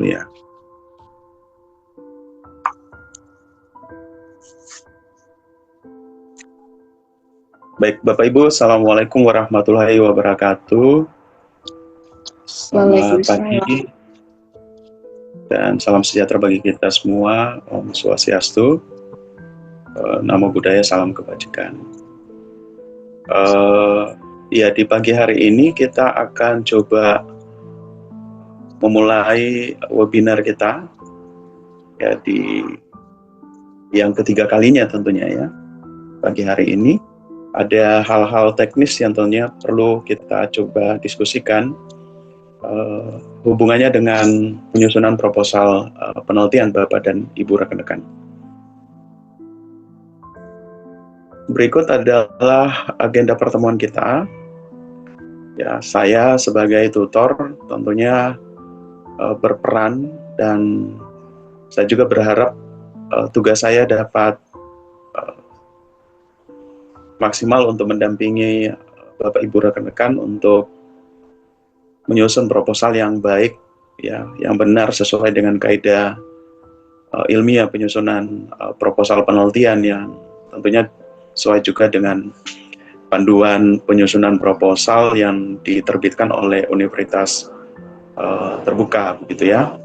dulu ya. Baik, Bapak Ibu, Assalamualaikum warahmatullahi wabarakatuh. Selamat pagi dan salam sejahtera bagi kita semua. Om Swastiastu, Namo Buddhaya, salam kebajikan. Ya, di pagi hari ini kita akan coba memulai webinar kita ya di yang ketiga kalinya tentunya ya. Pagi hari ini ada hal-hal teknis yang tentunya perlu kita coba diskusikan hubungannya dengan penyusunan proposal penelitian Bapak dan Ibu rekan-rekan. Berikut adalah agenda pertemuan kita. Ya, saya sebagai tutor tentunya berperan, dan saya juga berharap tugas saya dapat maksimal untuk mendampingi Bapak Ibu rekan-rekan untuk menyusun proposal yang baik, ya, yang benar sesuai dengan kaidah ilmiah penyusunan proposal penelitian yang tentunya sesuai juga dengan panduan penyusunan proposal yang diterbitkan oleh Universitas Terbuka, begitu ya.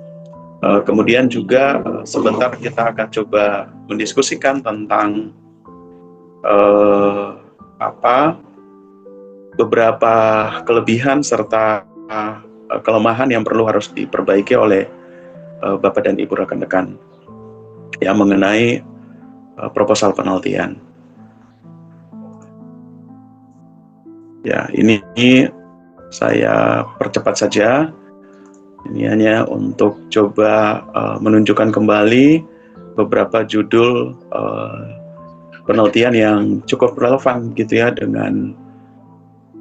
Kemudian juga sebentar kita akan coba mendiskusikan tentang beberapa kelebihan serta kelemahan yang perlu harus diperbaiki oleh Bapak dan Ibu rekan-rekan yang mengenai proposal penelitian. Ya, ini saya percepat saja. Ini hanya untuk coba menunjukkan kembali beberapa judul penelitian yang cukup relevan gitu ya dengan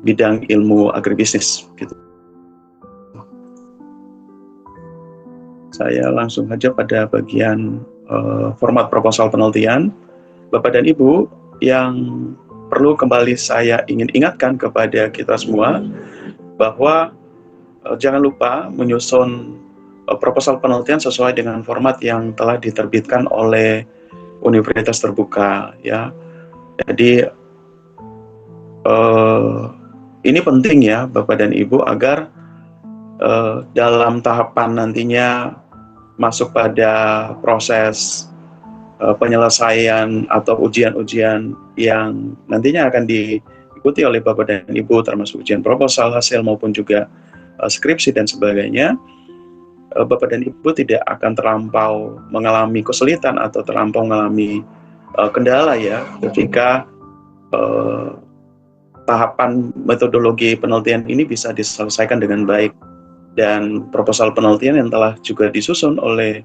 bidang ilmu agribisnis gitu. Saya langsung saja pada bagian format proposal penelitian. Bapak dan Ibu, yang perlu kembali saya ingin ingatkan kepada kita semua bahwa jangan lupa menyusun proposal penelitian sesuai dengan format yang telah diterbitkan oleh Universitas Terbuka ya. Jadi ini penting ya Bapak dan Ibu agar dalam tahapan nantinya masuk pada proses penyelesaian atau ujian-ujian yang nantinya akan diikuti oleh Bapak dan Ibu, termasuk ujian proposal, hasil maupun juga skripsi dan sebagainya, Bapak dan Ibu tidak akan terlampau mengalami kesulitan atau terlampau mengalami kendala ya ketika tahapan metodologi penelitian ini bisa diselesaikan dengan baik, dan proposal penelitian yang telah juga disusun oleh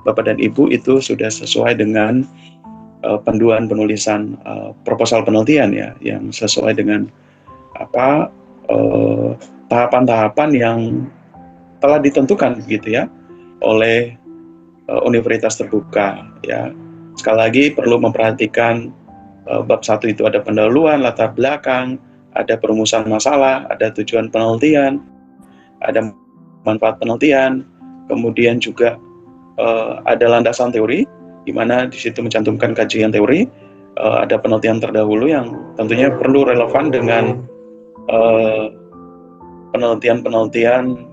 Bapak dan Ibu itu sudah sesuai dengan panduan penulisan proposal penelitian ya, yang sesuai dengan tahapan-tahapan yang telah ditentukan gitu ya oleh Universitas Terbuka ya. Sekali lagi perlu memperhatikan bab 1 itu ada pendahuluan, latar belakang, ada perumusan masalah, ada tujuan penelitian, ada manfaat penelitian, kemudian juga ada landasan teori di mana di situ mencantumkan kajian teori, ada penelitian terdahulu yang tentunya perlu relevan dengan penelitian-penelitian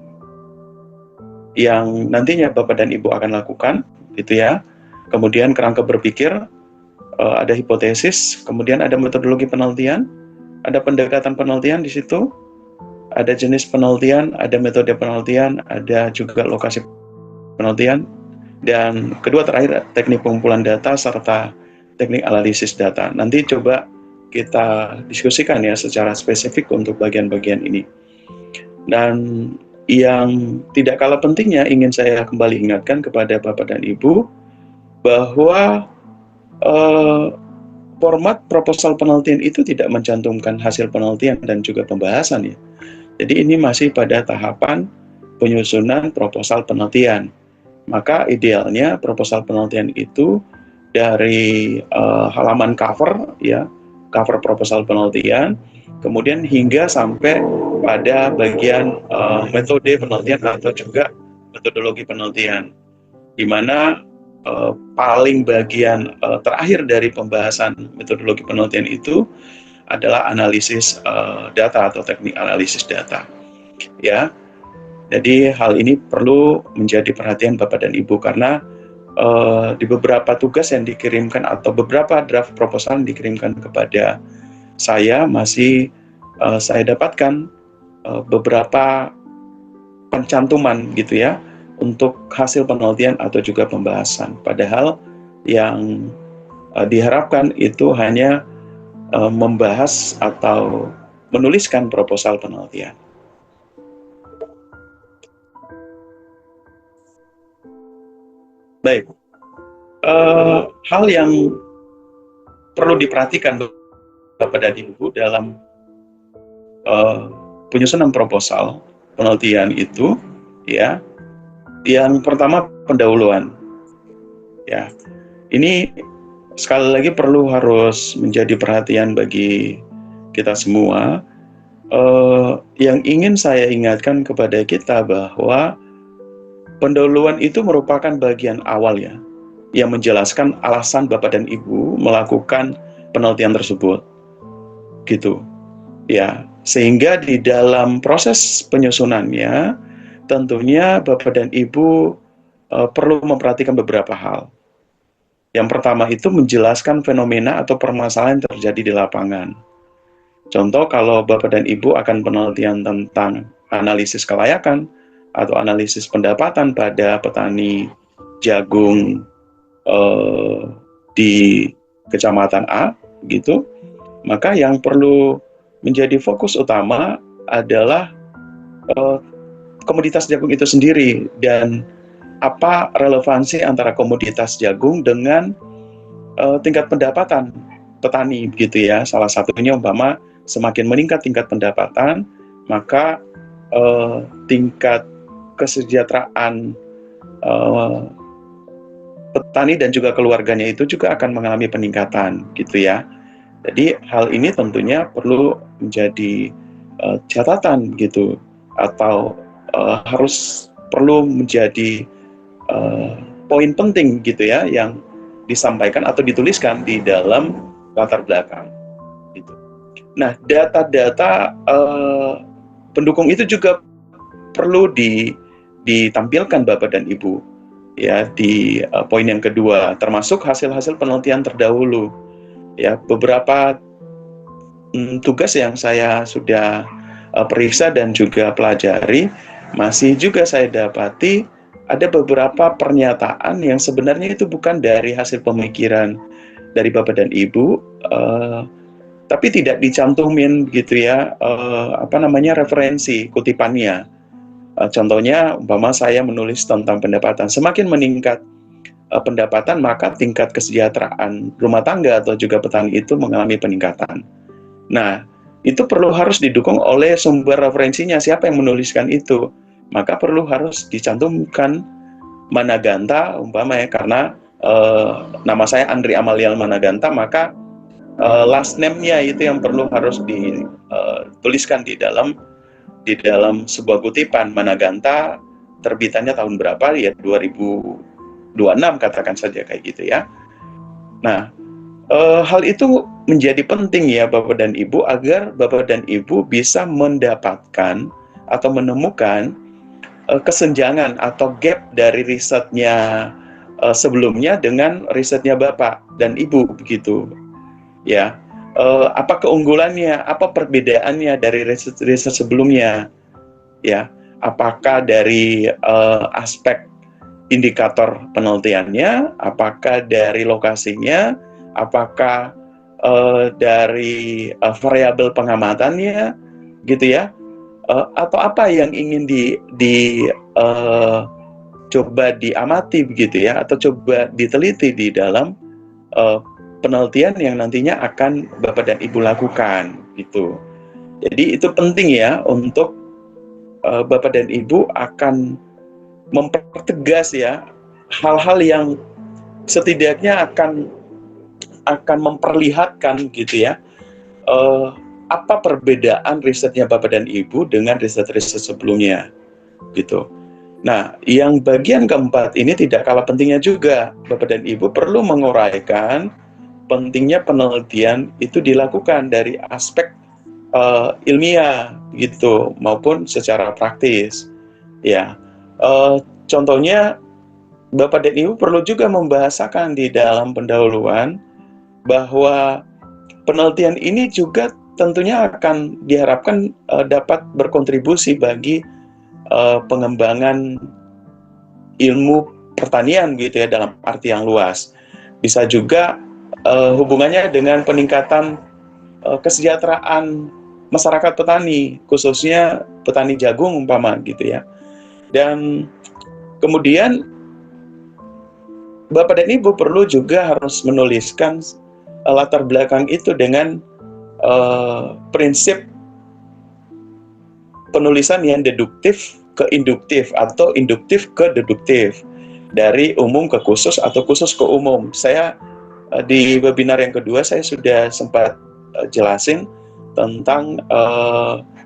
yang nantinya Bapak dan Ibu akan lakukan, gitu ya. Kemudian kerangka berpikir, ada hipotesis, kemudian ada metodologi penelitian, ada pendekatan penelitian di situ, ada jenis penelitian, ada metode penelitian, ada juga lokasi penelitian, dan kedua terakhir teknik pengumpulan data serta teknik analisis data. Nanti coba kita diskusikan ya secara spesifik untuk bagian-bagian ini. Dan yang tidak kalah pentingnya ingin saya kembali ingatkan kepada Bapak dan Ibu bahwa format proposal penelitian itu tidak mencantumkan hasil penelitian dan juga pembahasan ya. Jadi ini masih pada tahapan penyusunan proposal penelitian. Maka idealnya proposal penelitian itu dari halaman cover ya, cover proposal penelitian, kemudian hingga sampai pada bagian metode penelitian atau juga metodologi penelitian, di mana paling bagian terakhir dari pembahasan metodologi penelitian itu adalah analisis data atau teknik analisis data. Ya, jadi hal ini perlu menjadi perhatian Bapak dan Ibu karena di beberapa tugas yang dikirimkan atau beberapa draft proposal yang dikirimkan kepada saya masih saya dapatkan beberapa pencantuman gitu ya untuk hasil penelitian atau juga pembahasan. Padahal yang diharapkan itu hanya membahas atau menuliskan proposal penelitian. Baik, hal yang perlu diperhatikan Bapak dan Ibu dalam penyusunan proposal penelitian itu, ya, yang pertama pendahuluan, ya, ini sekali lagi perlu harus menjadi perhatian bagi kita semua. Yang ingin saya ingatkan kepada kita bahwa pendahuluan itu merupakan bagian awal ya, yang menjelaskan alasan Bapak dan Ibu melakukan penelitian tersebut, gitu, ya. Sehingga di dalam proses penyusunannya, tentunya Bapak dan Ibu perlu memperhatikan beberapa hal. Yang pertama itu menjelaskan fenomena atau permasalahan yang terjadi di lapangan. Contoh, kalau Bapak dan Ibu akan penelitian tentang analisis kelayakan atau analisis pendapatan pada petani jagung di kecamatan A, gitu, maka yang perlu menjadi fokus utama adalah komoditas jagung itu sendiri dan apa relevansi antara komoditas jagung dengan tingkat pendapatan petani, gitu ya. Salah satunya umpama semakin meningkat tingkat pendapatan, maka tingkat kesejahteraan petani dan juga keluarganya itu juga akan mengalami peningkatan, gitu ya. Jadi hal ini tentunya perlu menjadi catatan, gitu, atau harus perlu menjadi poin penting, gitu ya, yang disampaikan atau dituliskan di dalam latar belakang, gitu. Nah, data-data pendukung itu juga perlu ditampilkan Bapak dan Ibu, ya, di poin yang kedua, termasuk hasil-hasil penelitian terdahulu, ya. Beberapa tugas yang saya sudah periksa dan juga pelajari, masih juga saya dapati ada beberapa pernyataan yang sebenarnya itu bukan dari hasil pemikiran dari Bapak dan Ibu, tapi tidak dicantumin, gitu ya, referensi kutipannya. Contohnya, umpama saya menulis tentang pendapatan, semakin meningkat pendapatan, maka tingkat kesejahteraan rumah tangga atau juga petani itu mengalami peningkatan. Nah, itu perlu harus didukung oleh sumber referensinya, siapa yang menuliskan itu. Maka perlu harus dicantumkan Managanta, umpama ya, karena nama saya Andri Amalial Managanta, maka last name-nya itu yang perlu harus dituliskan di dalam sebuah kutipan. Managanta terbitannya tahun berapa, ya 2026 katakan saja, kayak gitu ya. Nah, hal itu menjadi penting ya Bapak dan Ibu, agar Bapak dan Ibu bisa mendapatkan atau menemukan kesenjangan atau gap dari risetnya sebelumnya dengan risetnya Bapak dan Ibu, begitu ya. Apa keunggulannya, apa perbedaannya dari riset sebelumnya, ya. Apakah dari aspek indikator penelitiannya, apakah dari lokasinya, apakah dari variabel pengamatannya, gitu ya, atau apa yang ingin coba diamati, begitu ya, atau coba diteliti di dalam penelitian yang nantinya akan Bapak dan Ibu lakukan, gitu. Jadi itu penting ya, untuk Bapak dan Ibu akan mempertegas ya hal-hal yang setidaknya akan memperlihatkan, gitu ya, apa perbedaan risetnya Bapak dan Ibu dengan riset-riset sebelumnya, gitu. Nah, yang bagian keempat ini tidak kalah pentingnya juga. Bapak dan Ibu perlu menguraikan pentingnya penelitian itu dilakukan dari aspek ilmiah gitu maupun secara praktis. Ya, contohnya Bapak dan Ibu perlu juga membahasakan di dalam pendahuluan bahwa penelitian ini juga tentunya akan diharapkan dapat berkontribusi bagi pengembangan ilmu pertanian gitu ya dalam arti yang luas. Bisa juga hubungannya dengan peningkatan kesejahteraan masyarakat petani, khususnya petani jagung umpama gitu ya. Dan kemudian Bapak dan Ibu perlu juga harus menuliskan latar belakang itu dengan prinsip penulisan yang deduktif ke induktif atau induktif ke deduktif, dari umum ke khusus atau khusus ke umum. Saya di webinar yang kedua saya sudah sempat jelasin tentang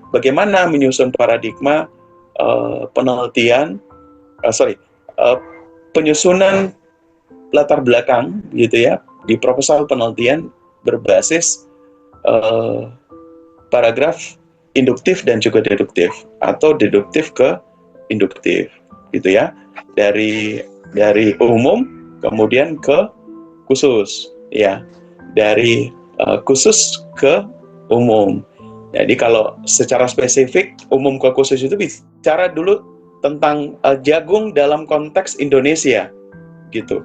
bagaimana menyusun paradigma penelitian, penyusunan latar belakang gitu ya di proposal penelitian berbasis paragraf induktif dan juga deduktif atau deduktif ke induktif gitu ya, dari umum kemudian ke khusus ya, dari khusus ke umum. Jadi kalau secara spesifik umum ke khusus itu bicara dulu tentang jagung dalam konteks Indonesia gitu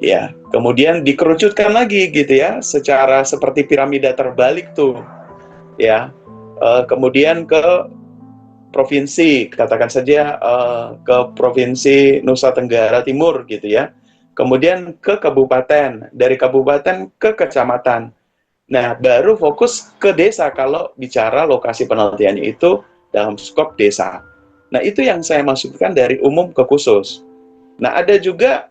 ya, kemudian dikerucutkan lagi gitu ya secara seperti piramida terbalik tuh ya. Kemudian ke provinsi, katakan saja ke provinsi Nusa Tenggara Timur gitu ya. Kemudian ke kabupaten, dari kabupaten ke kecamatan. Nah, baru fokus ke desa kalau bicara lokasi penelitiannya itu dalam skop desa. Nah, itu yang saya maksudkan dari umum ke khusus. Nah, ada juga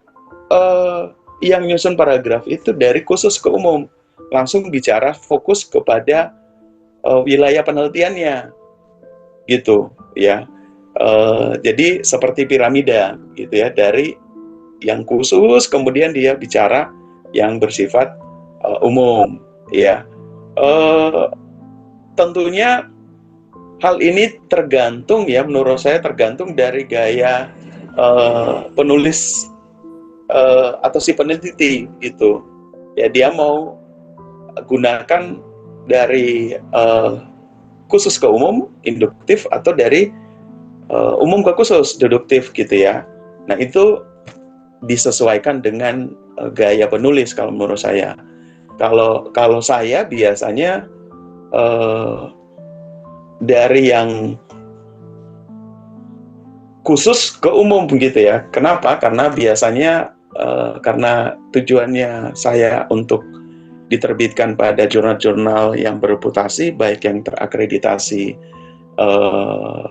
yang nyusun paragraf itu dari khusus ke umum, langsung bicara fokus kepada wilayah penelitiannya gitu ya. Jadi seperti piramida gitu ya, dari yang khusus kemudian dia bicara yang bersifat umum ya. Tentunya hal ini tergantung ya, menurut saya tergantung dari gaya penulis atau si peneliti gitu ya, dia mau gunakan dari khusus ke umum induktif atau dari umum ke khusus deduktif gitu ya. Nah, itu disesuaikan dengan gaya penulis kalau menurut saya. Kalau saya biasanya dari yang khusus ke umum begitu ya. Kenapa? Karena biasanya karena tujuannya saya untuk diterbitkan pada jurnal-jurnal yang bereputasi, baik yang terakreditasi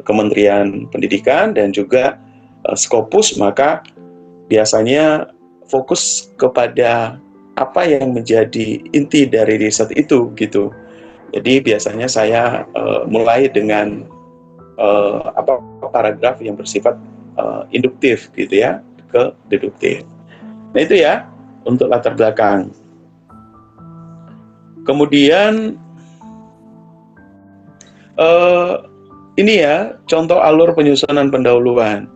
Kementerian Pendidikan dan juga Scopus, maka biasanya fokus kepada apa yang menjadi inti dari riset itu gitu. Jadi biasanya saya mulai dengan paragraf yang bersifat induktif gitu ya ke deduktif. Nah, itu ya untuk latar belakang. Kemudian ini ya contoh alur penyusunan pendahuluan.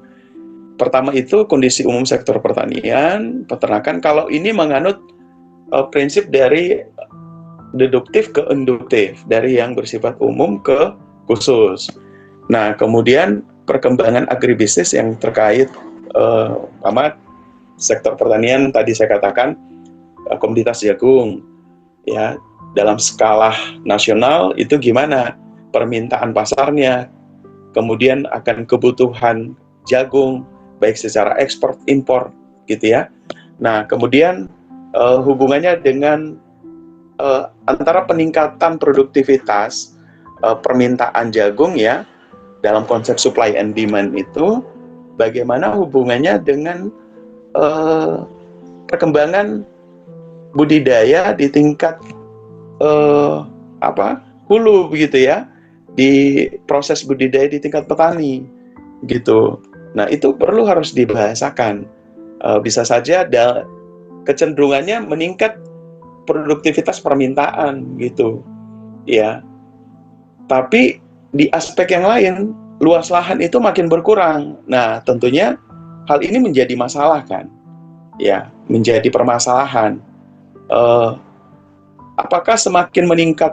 Pertama itu kondisi umum sektor pertanian, peternakan. Kalau ini menganut prinsip dari deduktif ke induktif, dari yang bersifat umum ke khusus. Nah, kemudian perkembangan agribisnis yang terkait sama sektor pertanian tadi saya katakan komoditas jagung ya. Dalam skala nasional itu gimana permintaan pasarnya, kemudian akan kebutuhan jagung baik secara ekspor impor gitu ya. Nah, kemudian hubungannya dengan antara peningkatan produktivitas permintaan jagung ya dalam konsep supply and demand itu, bagaimana hubungannya dengan perkembangan budidaya di tingkat hulu begitu ya, di proses budidaya di tingkat petani gitu. Nah, itu perlu harus dibahasakan. Bisa saja ada kecenderungannya meningkat produktivitas permintaan gitu, ya. Tapi di aspek yang lain, luas lahan itu makin berkurang. Nah, tentunya hal ini menjadi masalah kan, ya, menjadi permasalahan. Eh, apakah semakin meningkat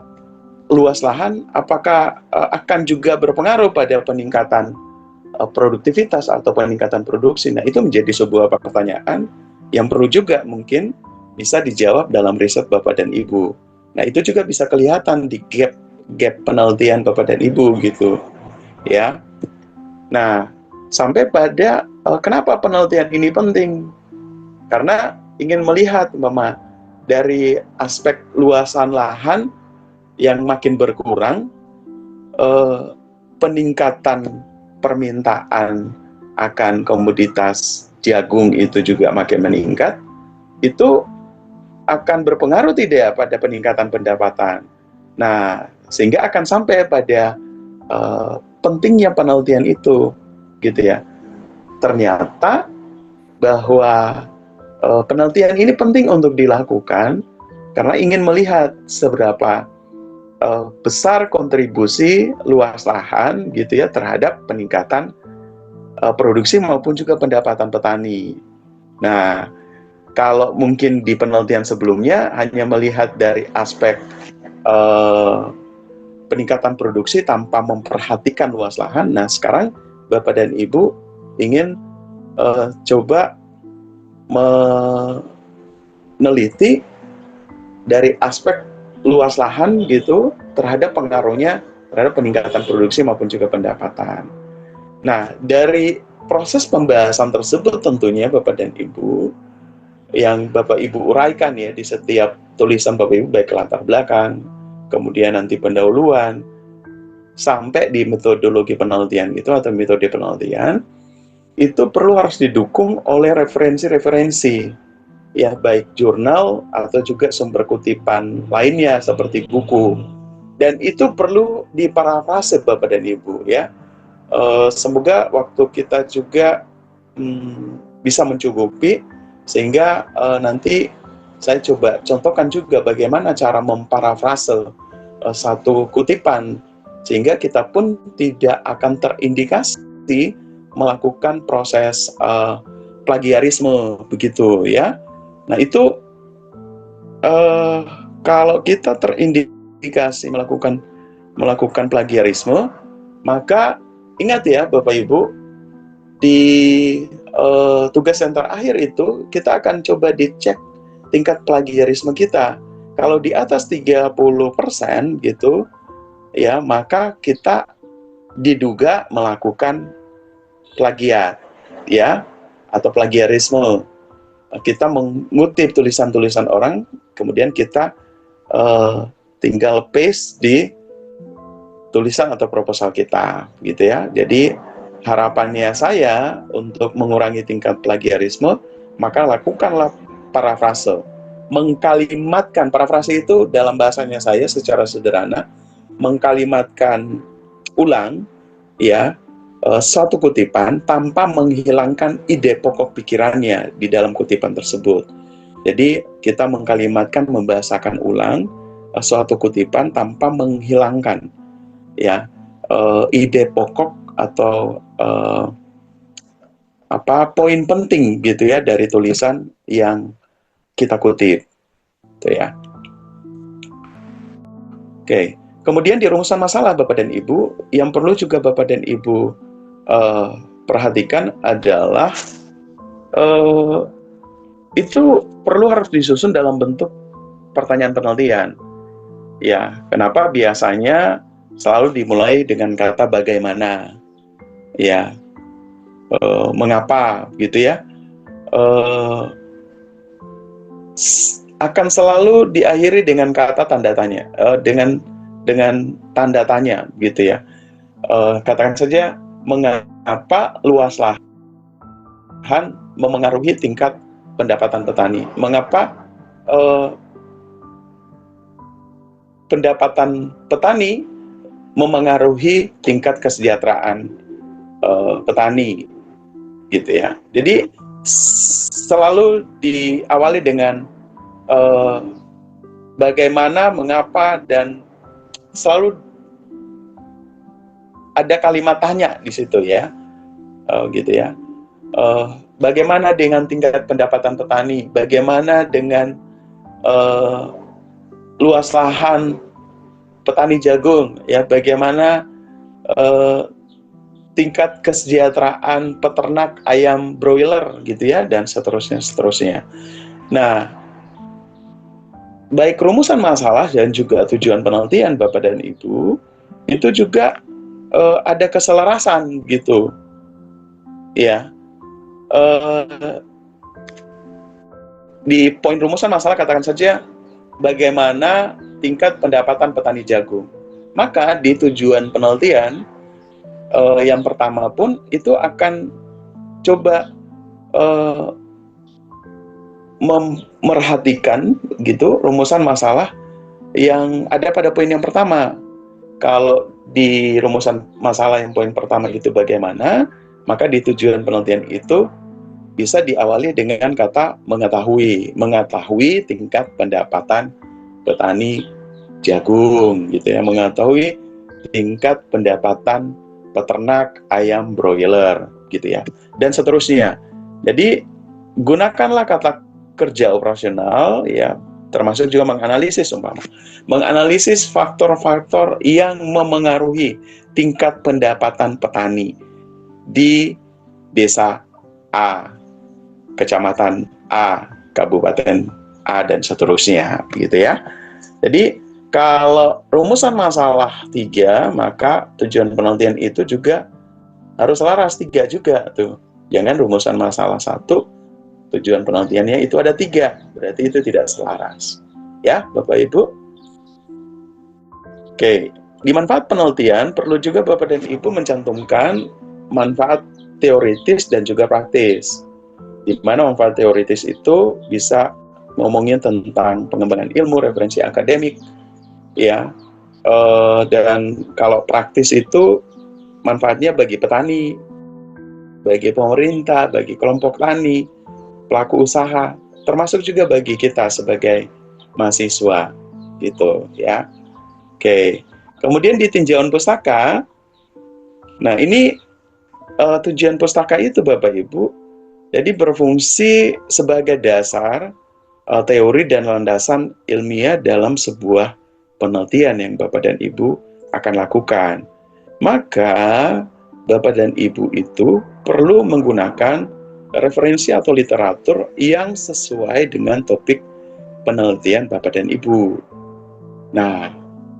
luas lahan, apakah akan juga berpengaruh pada peningkatan produktivitas atau peningkatan produksi? Nah, itu menjadi sebuah pertanyaan yang perlu juga mungkin bisa dijawab dalam riset Bapak dan Ibu. Nah, itu juga bisa kelihatan di gap penelitian Bapak dan Ibu gitu, ya. Nah, sampai pada kenapa penelitian ini penting? Karena ingin melihat Mama dari aspek luasan lahan yang makin berkurang, peningkatan permintaan akan komoditas jagung itu juga makin meningkat, itu akan berpengaruh tidak pada peningkatan pendapatan. Nah, sehingga akan sampai pada pentingnya penelitian itu, gitu ya. Ternyata bahwa penelitian ini penting untuk dilakukan karena ingin melihat seberapa besar kontribusi luas lahan gitu ya terhadap peningkatan produksi maupun juga pendapatan petani. Nah, kalau mungkin di penelitian sebelumnya hanya melihat dari aspek peningkatan produksi tanpa memperhatikan luas lahan. Nah, sekarang Bapak dan Ibu ingin coba meneliti dari aspek luas lahan gitu terhadap pengaruhnya terhadap peningkatan produksi maupun juga pendapatan. Nah, dari proses pembahasan tersebut tentunya Bapak dan Ibu yang Bapak Ibu uraikan ya di setiap tulisan Bapak Ibu, baik latar belakang, kemudian nanti pendahuluan, sampai di metodologi penelitian itu atau metode penelitian, itu perlu harus didukung oleh referensi-referensi, ya baik jurnal atau juga sumber kutipan lainnya seperti buku. Dan itu perlu diparafrase Bapak dan Ibu ya. Semoga waktu kita juga bisa mencukupi sehingga nanti saya coba contohkan juga bagaimana cara memparafrase satu kutipan sehingga kita pun tidak akan terindikasi melakukan proses plagiarisme begitu ya. Nah itu kalau kita terindikasi melakukan plagiarisme, maka ingat ya Bapak Ibu, di tugas yang terakhir itu kita akan coba dicek tingkat plagiarisme kita. Kalau di atas 30% gitu, ya maka kita diduga melakukan plagiat, ya, atau plagiarisme. Kita mengutip tulisan-tulisan orang, kemudian kita tinggal paste di tulisan atau proposal kita, gitu ya. Jadi harapannya saya untuk mengurangi tingkat plagiarisme, maka lakukanlah parafrase. Mengkalimatkan, parafrase itu dalam bahasanya saya secara sederhana, mengkalimatkan ulang, ya, satu kutipan tanpa menghilangkan ide pokok pikirannya di dalam kutipan tersebut. Jadi kita mengkalimatkan, membahasakan ulang suatu kutipan tanpa menghilangkan ya ide pokok atau poin penting gitu ya dari tulisan yang kita kutip, gitu ya. Oke. Kemudian di rumusan masalah Bapak dan Ibu, yang perlu juga Bapak dan Ibu perhatikan adalah itu perlu harus disusun dalam bentuk pertanyaan penelitian. Ya, kenapa biasanya selalu dimulai dengan kata bagaimana? Ya, mengapa gitu ya? Akan selalu diakhiri dengan kata tanda tanya, dengan tanda tanya gitu ya. Katakan saja mengapa luas lahan memengaruhi tingkat pendapatan petani? Mengapa pendapatan petani memengaruhi tingkat kesejahteraan petani? gitu ya. Jadi selalu diawali dengan bagaimana, mengapa, dan selalu ada kalimat tanya di situ ya, gitu ya. Bagaimana dengan tingkat pendapatan petani? Bagaimana dengan luas lahan petani jagung? Ya, bagaimana tingkat kesejahteraan peternak ayam broiler gitu ya, dan seterusnya. Nah, baik rumusan masalah dan juga tujuan penelitian Bapak dan Ibu itu juga ada keselarasan gitu ya. Di poin rumusan masalah katakan saja bagaimana tingkat pendapatan petani jagung. Maka di tujuan penelitian yang pertama pun itu akan coba memerhatikan gitu rumusan masalah yang ada pada poin yang pertama. Kalau di rumusan masalah yang poin pertama itu bagaimana, maka di tujuan penelitian itu bisa diawali dengan kata mengetahui tingkat pendapatan petani jagung gitu ya, mengetahui tingkat pendapatan peternak ayam broiler gitu ya, dan seterusnya. Jadi gunakanlah kata kerja operasional ya, termasuk juga menganalisis faktor-faktor yang memengaruhi tingkat pendapatan petani di desa A, kecamatan A, kabupaten A, dan seterusnya gitu ya. Jadi kalau rumusan masalah 3, maka tujuan penelitian itu juga harus selaras 3 juga tuh. Jangan rumusan masalah 1, tujuan penelitiannya itu ada 3, berarti itu tidak selaras. Ya, Bapak Ibu. Oke, di manfaat penelitian perlu juga Bapak dan Ibu mencantumkan manfaat teoritis dan juga praktis. Di mana manfaat teoritis itu bisa ngomongin tentang pengembangan ilmu, referensi akademik, ya. Dan kalau praktis itu manfaatnya bagi petani, bagi pemerintah, bagi kelompok tani, pelaku usaha, termasuk juga bagi kita sebagai mahasiswa, gitu ya. Oke, kemudian di tinjauan pustaka, nah ini tujuan pustaka itu Bapak Ibu, jadi berfungsi sebagai dasar teori dan landasan ilmiah dalam sebuah penelitian yang Bapak dan Ibu akan lakukan. Maka Bapak dan Ibu itu perlu menggunakan referensi atau literatur yang sesuai dengan topik penelitian Bapak dan Ibu. Nah,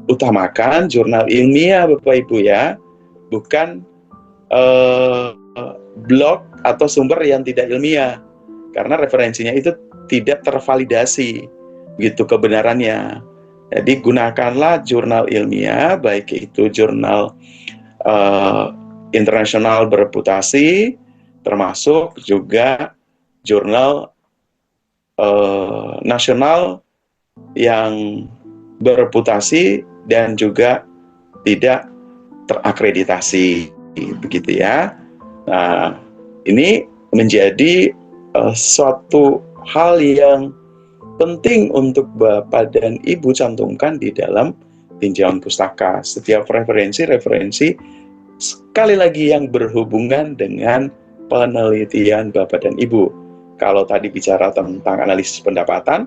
utamakan jurnal ilmiah Bapak Ibu ya, bukan blog atau sumber yang tidak ilmiah, karena referensinya itu tidak tervalidasi gitu kebenarannya. Jadi gunakanlah jurnal ilmiah, baik itu jurnal internasional bereputasi, termasuk juga jurnal nasional yang bereputasi dan juga tidak terakreditasi, begitu ya. Nah, ini menjadi suatu hal yang penting untuk Bapak dan Ibu cantumkan di dalam tinjauan pustaka. Setiap referensi sekali lagi yang berhubungan dengan penelitian Bapak dan Ibu. Kalau tadi bicara tentang analisis pendapatan,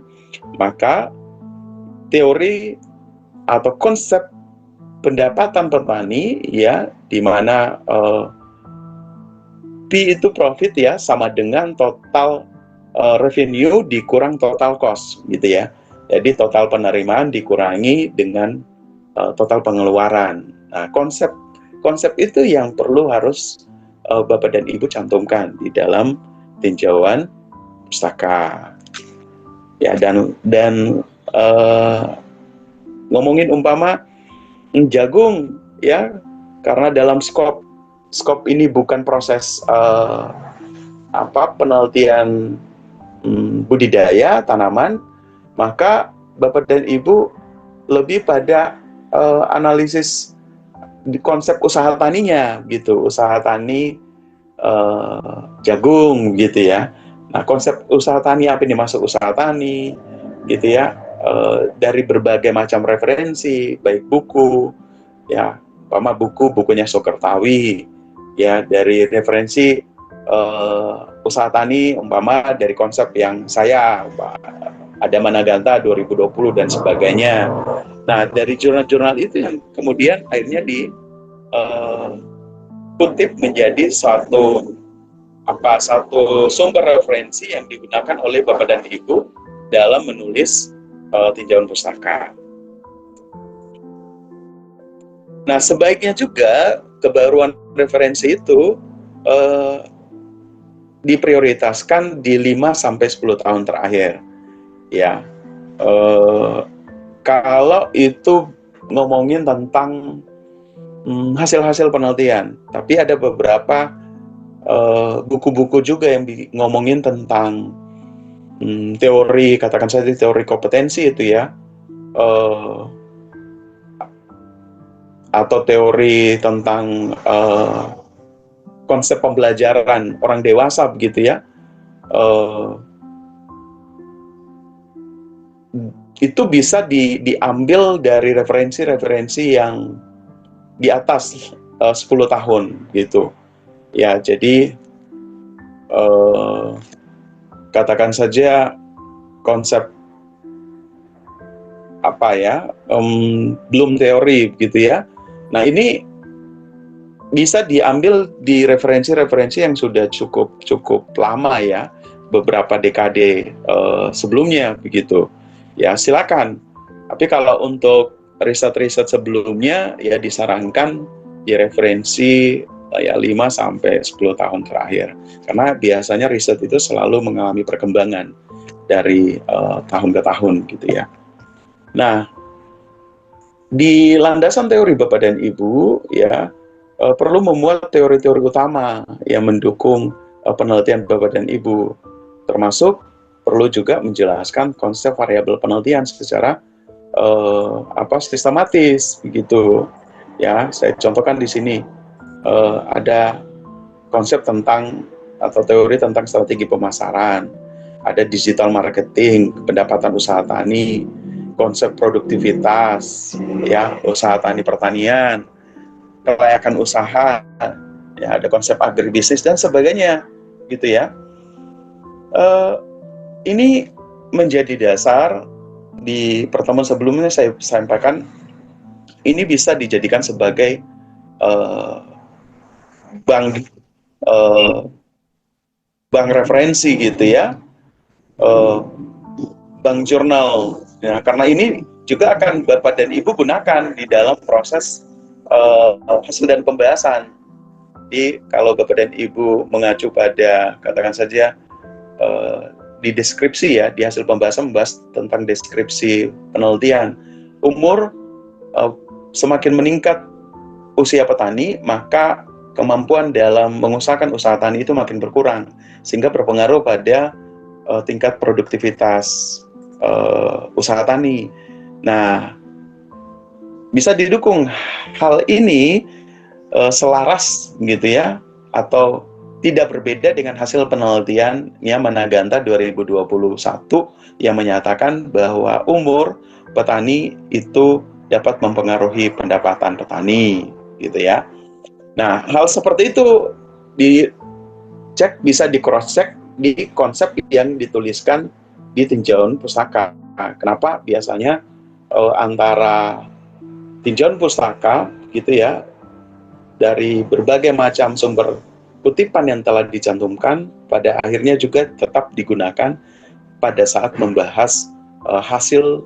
maka teori atau konsep pendapatan petani ya, di mana P itu profit ya, sama dengan total revenue dikurang total cost gitu ya. Jadi total penerimaan dikurangi dengan total pengeluaran. Nah, konsep itu yang perlu harus Bapak dan Ibu cantumkan di dalam tinjauan pustaka. Ya, dan ngomongin umpama jagung ya, karena dalam skop ini bukan proses penelitian budidaya tanaman, maka Bapak dan Ibu lebih pada analisis di konsep usaha taninya gitu, usaha tani jagung gitu ya. Nah, konsep usaha tani apa ini masuk usaha tani gitu ya, dari berbagai macam referensi, baik buku ya, umpama bukunya Soekertawi ya, dari referensi usaha tani umpama dari konsep yang saya ada Managanta 2020 dan sebagainya. Nah, dari jurnal-jurnal itu yang kemudian akhirnya dikutip menjadi satu sumber referensi yang digunakan oleh Bapak dan Ibu dalam menulis tinjauan pustaka. Nah, sebaiknya juga kebaruan referensi itu diprioritaskan di 5-10 tahun terakhir. Ya, kalau itu ngomongin tentang hasil-hasil penelitian, tapi ada beberapa buku-buku juga yang ngomongin tentang teori, katakan saja teori kompetensi itu ya, atau teori tentang konsep pembelajaran orang dewasa begitu ya, itu bisa diambil dari referensi-referensi yang di atas 10 tahun gitu ya. Jadi katakan saja konsep belum teori gitu ya. Nah, ini bisa diambil di referensi-referensi yang sudah cukup lama ya, beberapa dekade sebelumnya begitu. Ya, silakan. Tapi kalau untuk riset-riset sebelumnya ya disarankan di referensi ya 5-10 tahun terakhir. Karena biasanya riset itu selalu mengalami perkembangan dari tahun ke tahun gitu ya. Nah, di landasan teori Bapak dan Ibu ya perlu memuat teori-teori utama yang mendukung penelitian Bapak dan Ibu, termasuk perlu juga menjelaskan konsep variabel penelitian secara sistematis begitu ya. Saya contohkan di sini ada konsep tentang atau teori tentang strategi pemasaran, ada digital marketing, pendapatan usaha tani, konsep produktivitas ya, usaha tani pertanian, kelayakan usaha, ya ada konsep agribisnis dan sebagainya, gitu ya. Ini menjadi dasar di pertemuan sebelumnya saya sampaikan. Ini bisa dijadikan sebagai bank referensi gitu ya, bank jurnal. Ya, karena ini juga akan Bapak dan Ibu gunakan di dalam proses hasil dan pembahasan. Jadi kalau Bapak dan Ibu mengacu pada katakan saja di deskripsi ya, di hasil pembahasan membahas tentang deskripsi penelitian, umur semakin meningkat usia petani, maka kemampuan dalam mengusahakan usaha tani itu makin berkurang, sehingga berpengaruh pada tingkat produktivitas usaha tani. Nah, bisa didukung hal ini selaras gitu ya, atau tidak berbeda dengan hasil penelitiannya Managanta 2021 yang menyatakan bahwa umur petani itu dapat mempengaruhi pendapatan petani gitu ya. Nah, hal seperti itu dicek, bisa di cross check di konsep yang dituliskan di tinjauan pustaka. Nah, kenapa biasanya antara tinjauan pustaka gitu ya, dari berbagai macam sumber kutipan yang telah dicantumkan, pada akhirnya juga tetap digunakan pada saat membahas hasil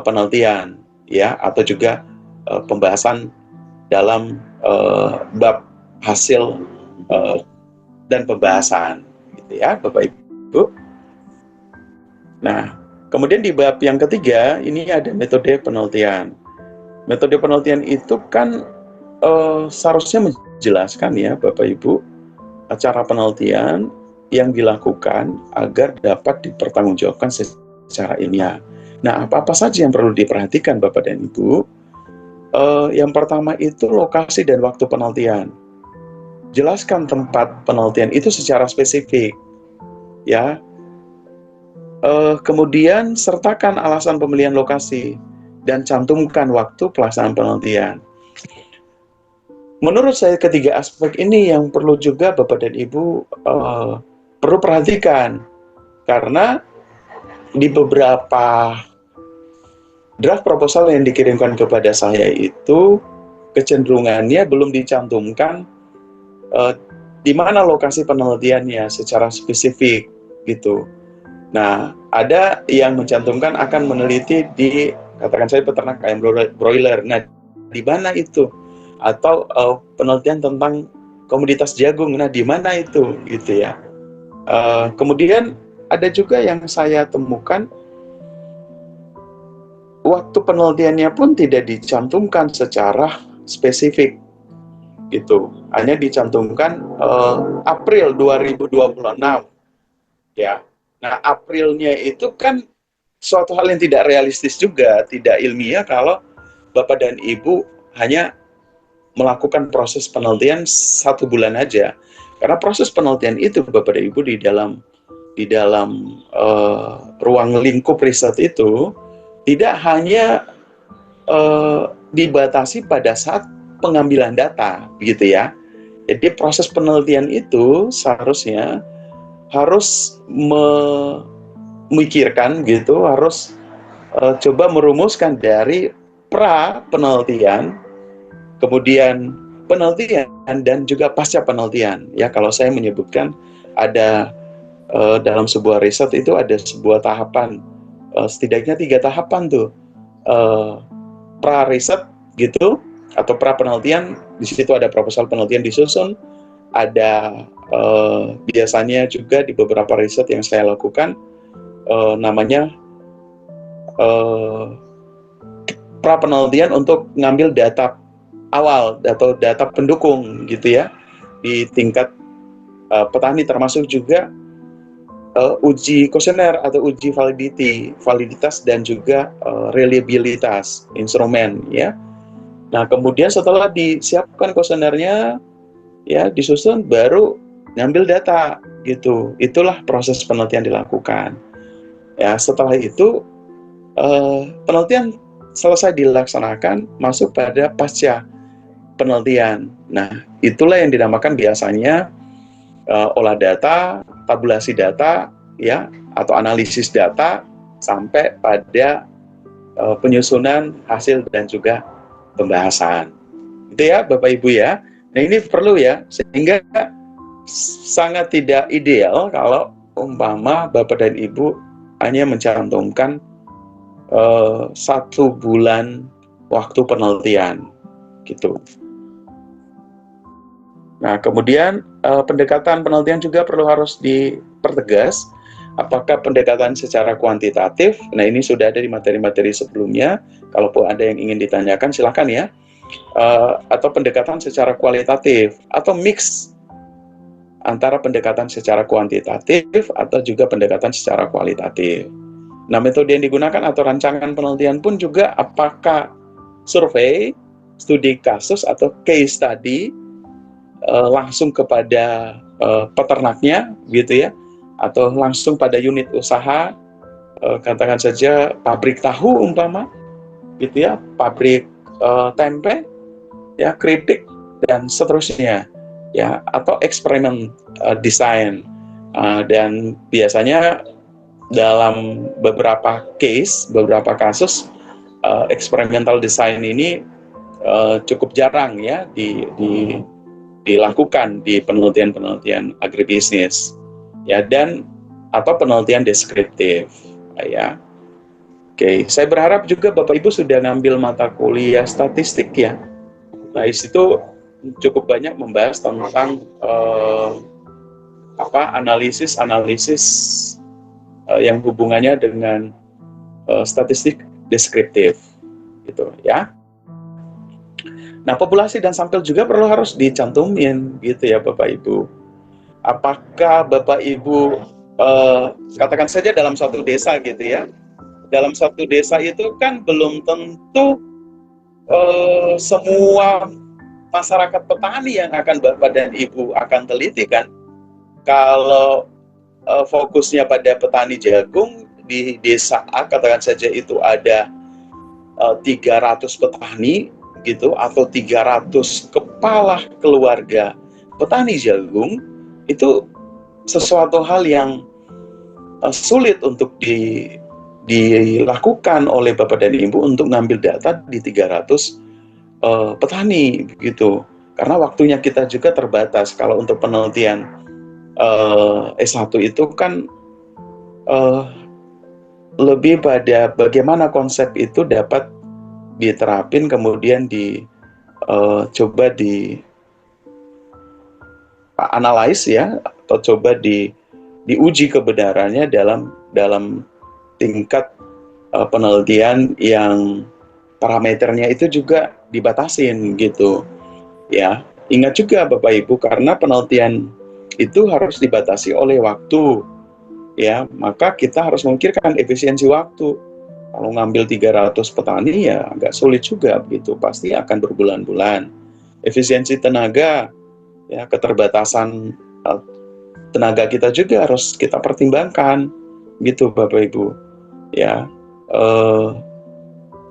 penelitian ya, atau juga pembahasan dalam bab hasil dan pembahasan gitu ya, Bapak Ibu. Nah, kemudian di bab yang ketiga ini ada metode penelitian. Metode penelitian itu kan seharusnya menjelaskan ya Bapak Ibu cara penelitian yang dilakukan agar dapat dipertanggungjawabkan secara ilmiah. Nah, apa-apa saja yang perlu diperhatikan Bapak dan Ibu? Yang pertama itu lokasi dan waktu penelitian. jelaskan tempat penelitian itu secara spesifik, ya. Kemudian sertakan alasan pemilihan lokasi dan cantumkan waktu pelaksanaan penelitian. Menurut saya ketiga aspek ini yang perlu juga Bapak dan Ibu perlu perhatikan, karena di beberapa draft proposal yang dikirimkan kepada saya itu kecenderungannya belum dicantumkan di mana lokasi penelitiannya secara spesifik gitu. Nah, ada yang mencantumkan akan meneliti di, katakan saya, peternak ayam broiler. Nah, di mana itu? Atau penelitian tentang komoditas jagung. Nah, di mana itu? Gitu ya. Kemudian ada juga yang saya temukan waktu penelitiannya pun tidak dicantumkan secara spesifik, gitu. Hanya dicantumkan April 2026, ya. Nah, Aprilnya itu kan suatu hal yang tidak realistis juga, tidak ilmiah kalau Bapak dan Ibu hanya melakukan proses penelitian 1 bulan aja. Karena proses penelitian itu Bapak dan Ibu di dalam ruang lingkup riset itu tidak hanya dibatasi pada saat pengambilan data, begitu ya. Jadi proses penelitian itu seharusnya harus memikirkan gitu, harus coba merumuskan dari pra penelitian, kemudian penelitian, dan juga pasca penelitian. Ya, kalau saya menyebutkan ada dalam sebuah riset itu ada sebuah tahapan, setidaknya 3 tahapan tuh, pra riset gitu atau pra penelitian. Di situ ada proposal penelitian disusun, ada biasanya juga di beberapa riset yang saya lakukan namanya pra penelitian untuk ngambil data awal atau data pendukung gitu ya di tingkat petani, termasuk juga uji kuesioner atau uji validitas dan juga reliabilitas instrumen ya. Nah, kemudian setelah disiapkan kuesionernya ya, disusun, baru ngambil data gitu. Itulah proses penelitian dilakukan. Ya, setelah itu penelitian selesai dilaksanakan, masuk pada pasca penelitian. Nah, itulah yang dinamakan biasanya olah data, tabulasi data, ya, atau analisis data sampai pada penyusunan hasil dan juga pembahasan. Itu ya, Bapak Ibu ya. Nah, ini perlu ya, sehingga sangat tidak ideal kalau umpama Bapak dan Ibu hanya mencantumkan 1 bulan waktu penelitian gitu. Nah, kemudian pendekatan penelitian juga harus dipertegas. Apakah pendekatan secara kuantitatif? Nah, ini sudah ada di materi-materi sebelumnya. Kalaupun ada yang ingin ditanyakan, silakan ya. Atau pendekatan secara kualitatif, atau mix antara pendekatan secara kuantitatif atau juga pendekatan secara kualitatif. Nah, metode yang digunakan atau rancangan penelitian pun juga apakah survei, studi kasus, atau case study langsung kepada peternaknya gitu ya, atau langsung pada unit usaha, katakan saja pabrik tahu umpama gitu ya, pabrik tempe ya, keripik dan seterusnya ya, atau eksperimen desain. Dan biasanya dalam beberapa case, beberapa kasus, experimental design ini cukup jarang ya dilakukan di penelitian-penelitian agribisnis ya, dan atau penelitian deskriptif ya. Oke, saya berharap juga Bapak Ibu sudah ngambil mata kuliah statistik ya. Nah, di situ cukup banyak membahas tentang analisis yang hubungannya dengan statistik deskriptif gitu ya. Nah, populasi dan sampel juga harus dicantumin gitu ya Bapak Ibu. Apakah Bapak Ibu katakan saja dalam satu desa gitu ya. Dalam satu desa itu kan belum tentu semua masyarakat petani yang akan Bapak dan Ibu akan teliti kan. Kalau fokusnya pada petani jagung di desa A, katakan saja itu ada 300 petani gitu, atau 300 kepala keluarga petani jagung, itu sesuatu hal yang sulit untuk dilakukan oleh Bapak dan Ibu untuk ngambil data di 300 petani gitu, karena waktunya kita juga terbatas. Kalau untuk penelitian S1 itu kan lebih pada bagaimana konsep itu dapat diterapin, kemudian coba di analyze ya, atau coba diuji kebenarannya dalam tingkat penelitian yang parameternya itu juga dibatasin gitu ya. Ingat juga Bapak Ibu, karena penelitian itu harus dibatasi oleh waktu ya, maka kita harus memikirkan efisiensi waktu. Kalau ngambil 300 petani ya agak sulit juga begitu, pasti akan berbulan-bulan. Efisiensi tenaga ya, keterbatasan tenaga kita juga harus kita pertimbangkan gitu Bapak Ibu ya.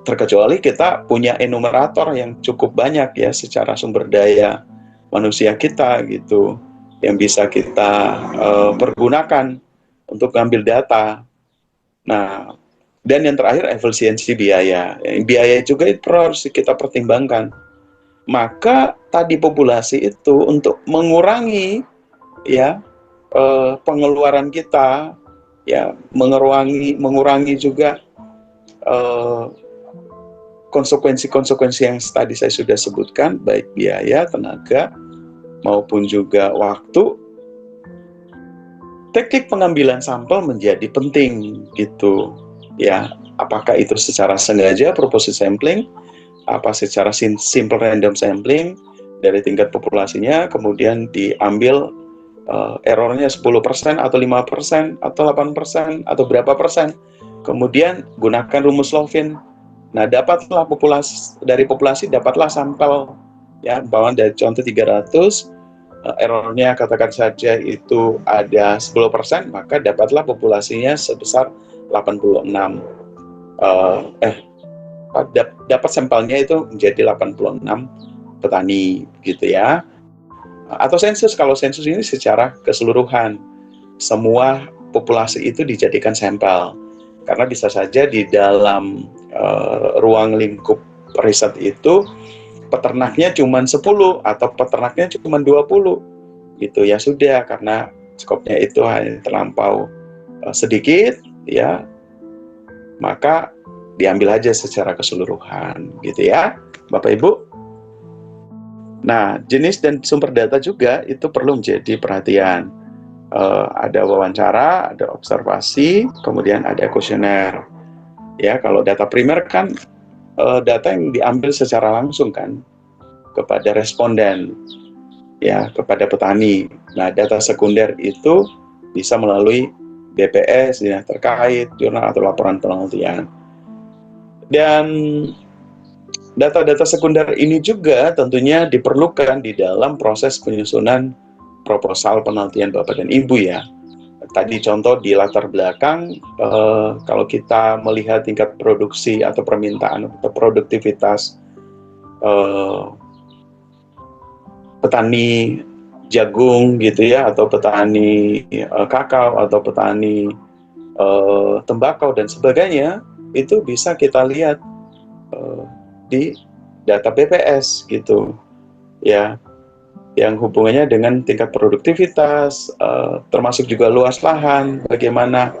Terkecuali kita punya enumerator yang cukup banyak ya secara sumber daya manusia kita gitu, yang bisa kita pergunakan untuk ngambil data. Nah, dan yang terakhir efisiensi biaya. Biaya juga itu harus kita pertimbangkan. Maka tadi populasi itu untuk mengurangi ya pengeluaran kita ya, mengurangi juga konsekuensi-konsekuensi yang tadi saya sudah sebutkan, baik biaya, tenaga, maupun juga waktu. Teknik pengambilan sampel menjadi penting gitu ya, apakah itu secara sengaja proposition sampling, apa secara simple random sampling dari tingkat populasinya, kemudian diambil errornya 10% atau 5% atau 8% atau berapa persen, kemudian gunakan rumus Lovin. Nah, dapatlah dari populasi dapatlah sampel ya, bawaan dari contoh 300, errornya katakan saja itu ada 10%, maka dapatlah populasinya sebesar 86. Dapat sampelnya itu menjadi 86 petani gitu ya. Atau sensus, kalau sensus ini secara keseluruhan semua populasi itu dijadikan sampel, karena bisa saja di dalam ruang lingkup riset itu peternaknya cuma 10 atau peternaknya cuma 20 gitu ya, sudah, karena skopnya itu hanya terlampau sedikit ya, maka diambil aja secara keseluruhan gitu ya Bapak Ibu. Nah, jenis dan sumber data juga itu perlu menjadi perhatian. Ada wawancara, ada observasi, kemudian ada kuesioner. Ya, kalau data primer kan data yang diambil secara langsung kan kepada responden, ya, kepada petani. Nah, data sekunder itu bisa melalui BPS ya, terkait jurnal atau laporan penelitian. Dan data-data sekunder ini juga tentunya diperlukan di dalam proses penyusunan proposal penelitian Bapak dan Ibu ya. Tadi contoh di latar belakang, kalau kita melihat tingkat produksi atau permintaan atau produktivitas petani jagung gitu ya, atau petani kakao, atau petani tembakau dan sebagainya, itu bisa kita lihat di data BPS gitu ya, yang hubungannya dengan tingkat produktivitas, termasuk juga luas lahan, bagaimana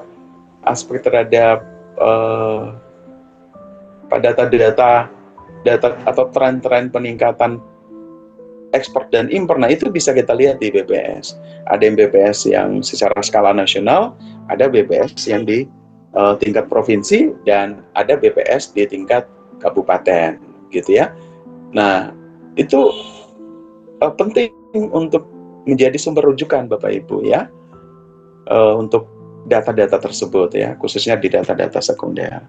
aspek terhadap data atau tren-tren peningkatan ekspor dan impor. Nah, itu bisa kita lihat di BPS. Ada yang BPS yang secara skala nasional, ada BPS yang di tingkat provinsi, dan ada BPS di tingkat kabupaten gitu ya. Nah, itu penting untuk menjadi sumber rujukan Bapak Ibu ya, untuk data-data tersebut ya, khususnya di data-data sekunder.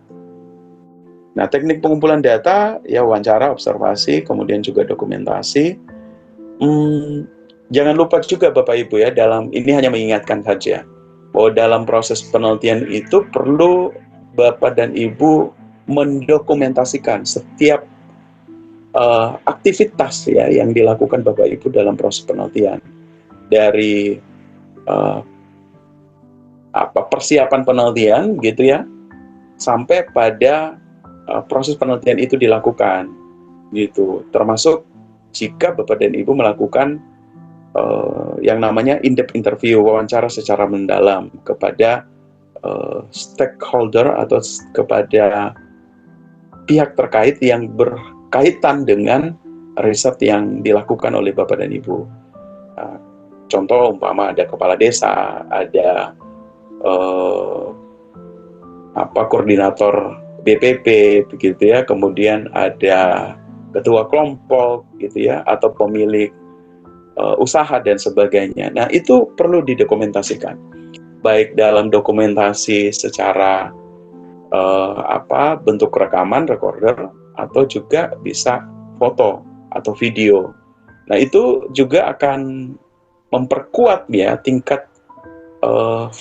Nah, teknik pengumpulan data ya wawancara, observasi, kemudian juga dokumentasi. Jangan lupa juga Bapak Ibu ya, dalam ini hanya mengingatkan saja bahwa dalam proses penelitian itu perlu Bapak dan Ibu mendokumentasikan setiap aktivitas ya yang dilakukan Bapak Ibu dalam proses penelitian, dari persiapan penelitian gitu ya, sampai pada proses penelitian itu dilakukan gitu, termasuk jika Bapak dan Ibu melakukan yang namanya in-depth interview, wawancara secara mendalam kepada stakeholder atau kepada pihak terkait yang berkaitan dengan riset yang dilakukan oleh Bapak dan Ibu. Contoh umpama ada kepala desa, ada koordinator BPP begitu ya, kemudian ada ketua kelompok gitu ya, atau pemilik usaha dan sebagainya. Nah, itu perlu didokumentasikan, baik dalam dokumentasi secara bentuk rekaman, recorder, atau juga bisa foto atau video. Nah, itu juga akan memperkuat ya tingkat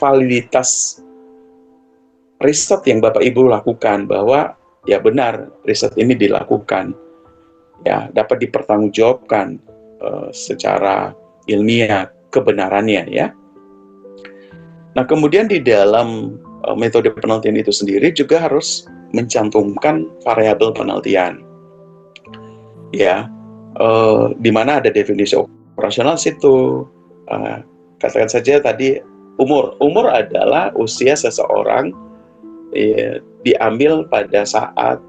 validitas riset yang Bapak Ibu lakukan, bahwa ya benar riset ini dilakukan, ya dapat dipertanggungjawabkan secara ilmiah kebenarannya ya. Nah, kemudian di dalam metode penelitian itu sendiri juga harus mencantumkan variabel penelitian, ya, di mana ada definisi operasional situ. Katakan saja tadi umur adalah usia seseorang diambil pada saat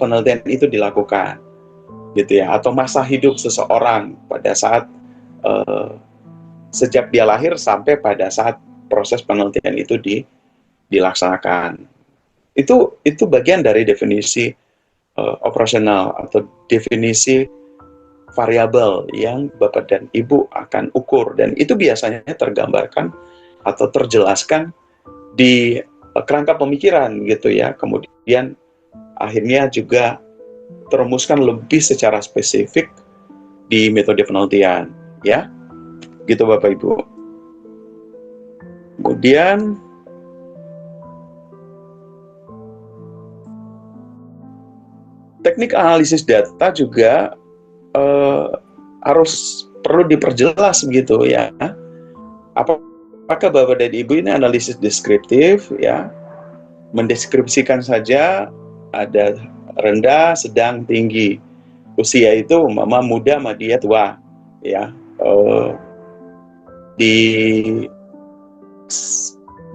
penelitian itu dilakukan, gitu ya, atau masa hidup seseorang pada saat sejak dia lahir sampai pada saat proses penelitian itu dilaksanakan. Itu bagian dari definisi operasional atau definisi variabel yang Bapak dan Ibu akan ukur, dan itu biasanya tergambarkan atau terjelaskan di kerangka pemikiran gitu ya. Kemudian akhirnya juga terumuskan lebih secara spesifik di metode penelitian ya, gitu Bapak Ibu. Kemudian teknik analisis data juga harus perlu diperjelas begitu ya. Apakah Bapak dan Ibu ini analisis deskriptif ya, mendeskripsikan saja ada rendah, sedang, tinggi. Usia itu umpama muda, madya, tua ya.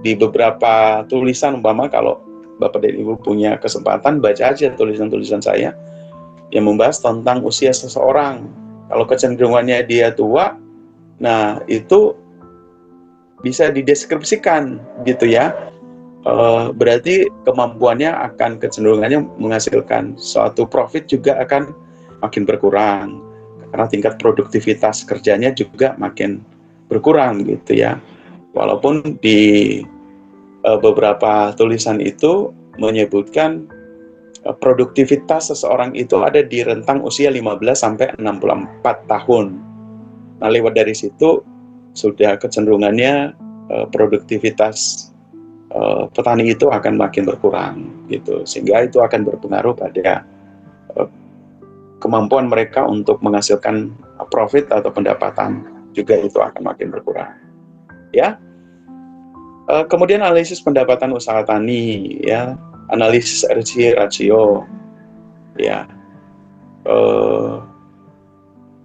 Di beberapa tulisan umpama, kalau Bapak dan Ibu punya kesempatan baca aja tulisan-tulisan saya yang membahas tentang usia seseorang. Kalau kecenderungannya dia tua, nah itu bisa dideskripsikan gitu ya. Berarti kemampuannya akan kecenderungannya menghasilkan suatu profit juga akan makin berkurang, karena tingkat produktivitas kerjanya juga makin berkurang gitu ya. Walaupun di beberapa tulisan itu menyebutkan produktivitas seseorang itu ada di rentang usia 15 sampai 64 tahun. Nah, lewat dari situ sudah kecenderungannya produktivitas petani itu akan makin berkurang gitu, sehingga itu akan berpengaruh pada kemampuan mereka untuk menghasilkan profit atau pendapatan, juga itu akan makin berkurang ya. Kemudian analisis pendapatan usaha tani ya, analisis RC ratio ya,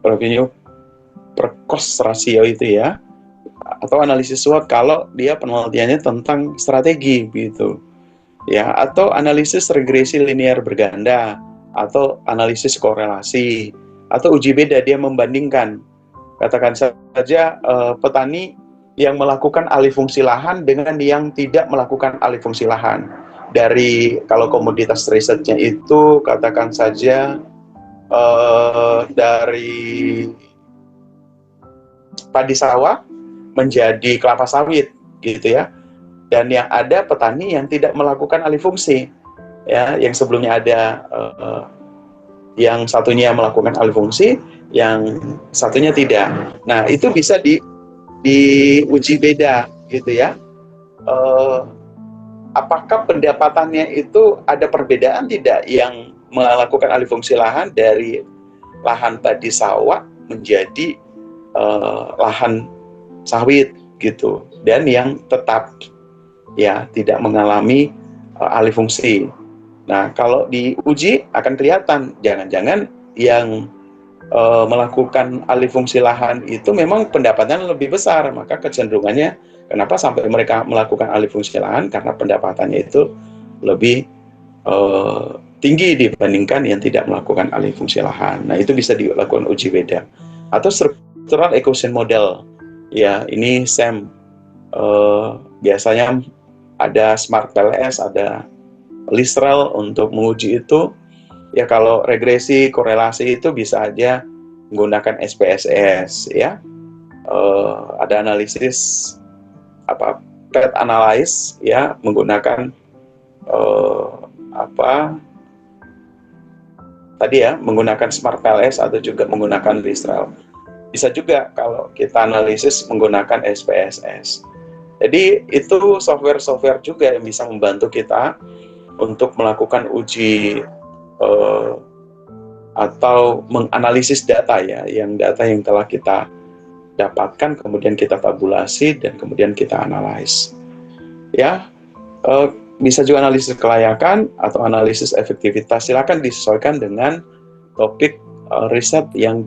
revenue per cost ratio itu ya, atau analisis SWOT kalau dia penelitiannya tentang strategi gitu ya, atau analisis regresi linear berganda, atau analisis korelasi, atau uji beda, dia membandingkan. Katakan saja petani yang melakukan alih fungsi lahan dengan yang tidak melakukan alih fungsi lahan. Dari kalau komoditas risetnya itu katakan saja dari padi sawah menjadi kelapa sawit gitu ya. Dan yang ada petani yang tidak melakukan alih fungsi. ya, yang sebelumnya ada yang satunya melakukan alih fungsi, yang satunya tidak. Nah, itu bisa diuji beda gitu ya. Uh, apakah pendapatannya itu ada perbedaan tidak yang melakukan alih fungsi lahan dari lahan padi sawah menjadi lahan sawit gitu, dan yang tetap ya tidak mengalami alih fungsi. Nah, kalau diuji akan kelihatan jangan-jangan yang melakukan alih fungsi lahan itu memang pendapatan lebih besar, maka kecenderungannya kenapa sampai mereka melakukan alih fungsi lahan, karena pendapatannya itu lebih tinggi dibandingkan yang tidak melakukan alih fungsi lahan. Nah, itu bisa dilakukan uji beda. Atau struktural equation model, ya ini SEM, biasanya ada Smart PLS, ada Listrel untuk menguji itu. Ya, kalau regresi korelasi itu bisa aja menggunakan SPSS ya. Ada analisis PET analysis ya, menggunakan menggunakan Smart PLS atau juga menggunakan Listrel. Bisa juga kalau kita analisis menggunakan SPSS. Jadi itu software-software juga yang bisa membantu kita untuk melakukan uji atau menganalisis data ya, data yang telah kita dapatkan, kemudian kita tabulasi dan kemudian kita analyze. Ya, bisa juga analisis kelayakan atau analisis efektivitas. Silakan disesuaikan dengan topik riset yang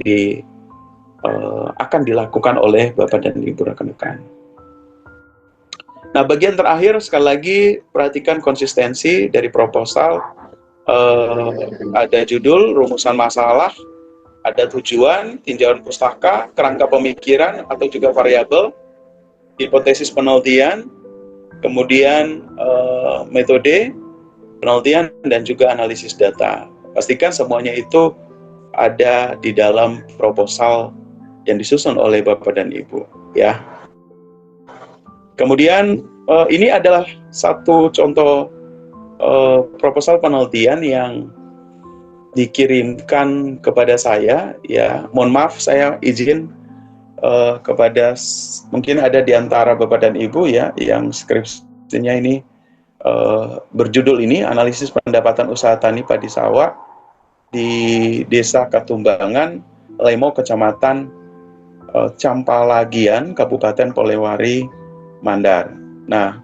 akan dilakukan oleh Bapak dan Ibu rekan-rekan. Nah, bagian terakhir sekali lagi perhatikan konsistensi dari proposal. Ada judul, rumusan masalah, ada tujuan, tinjauan pustaka, kerangka pemikiran atau juga variabel, hipotesis penelitian, kemudian metode penelitian dan juga analisis data. Pastikan semuanya itu ada di dalam proposal yang disusun oleh Bapak dan Ibu ya. Kemudian ini adalah satu contoh proposal penelitian yang dikirimkan kepada saya ya. Mohon maaf, saya izin kepada mungkin ada di antara Bapak dan Ibu ya yang skripsinya ini berjudul ini analisis pendapatan usaha tani padi sawah di Desa Katumbangan, Lemo, Kecamatan Campalagian, Kabupaten Polewari, Mandar. Nah,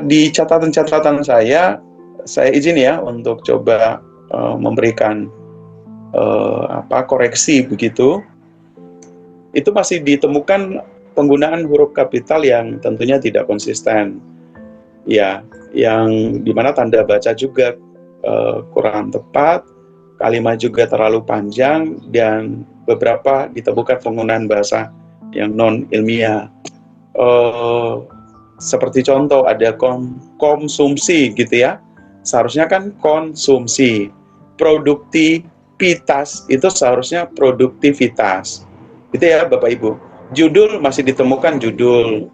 di catatan-catatan saya izin ya untuk coba memberikan koreksi begitu. Itu masih ditemukan penggunaan huruf kapital yang tentunya tidak konsisten. Ya, yang dimana tanda baca juga kurang tepat, kalimat juga terlalu panjang, dan beberapa ditemukan penggunaan bahasa yang non ilmiah. Seperti contoh ada konsumsi gitu ya, seharusnya kan konsumsi. Produktivitas itu seharusnya produktivitas gitu ya Bapak Ibu. Judul masih ditemukan judul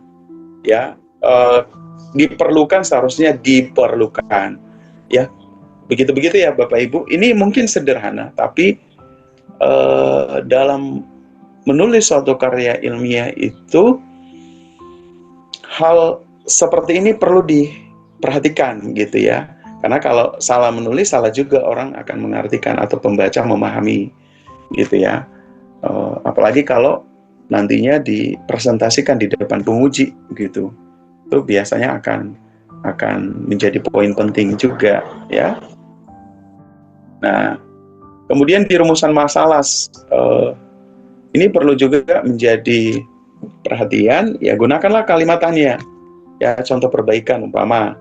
ya, diperlukan seharusnya diperlukan ya, begitu ya Bapak Ibu. Ini mungkin sederhana, tapi dalam menulis suatu karya ilmiah itu hal seperti ini perlu diperhatikan gitu ya. Karena kalau salah menulis, salah juga orang akan mengartikan atau pembaca memahami gitu ya. Apalagi kalau nantinya dipresentasikan di depan penguji gitu. Itu biasanya akan menjadi poin penting juga ya. Nah, kemudian di rumusan masalah ini perlu juga menjadi perhatian ya, gunakanlah kalimat tanya ya. Contoh perbaikan umpama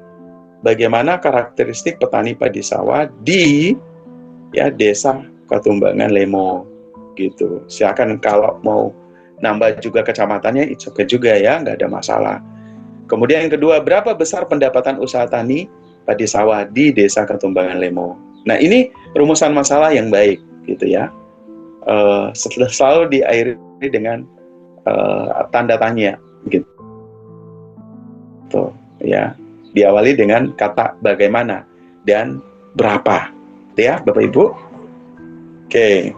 bagaimana karakteristik petani padi sawah di ya Desa Katumbangan, Lemo gitu. Silakan kalau mau nambah juga kecamatannya it's okay juga ya, nggak ada masalah. Kemudian yang kedua, berapa besar pendapatan usaha tani padi sawah di Desa Katumbangan, Lemo. Nah, ini rumusan masalah yang baik gitu ya. Selalu diakhiri dengan tanda tanya gitu ya, diawali dengan kata bagaimana. dan berapa. Ya, Bapak Ibu. Oke.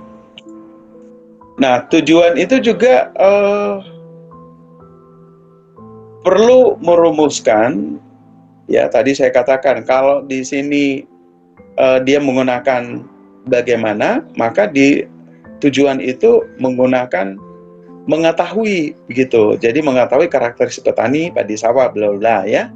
Nah, tujuan itu juga perlu merumuskan, ya tadi saya katakan kalau di sini dia menggunakan bagaimana, maka di tujuan itu menggunakan mengetahui begitu. Jadi mengetahui karakteristik petani, padi sawah, bla bla ya.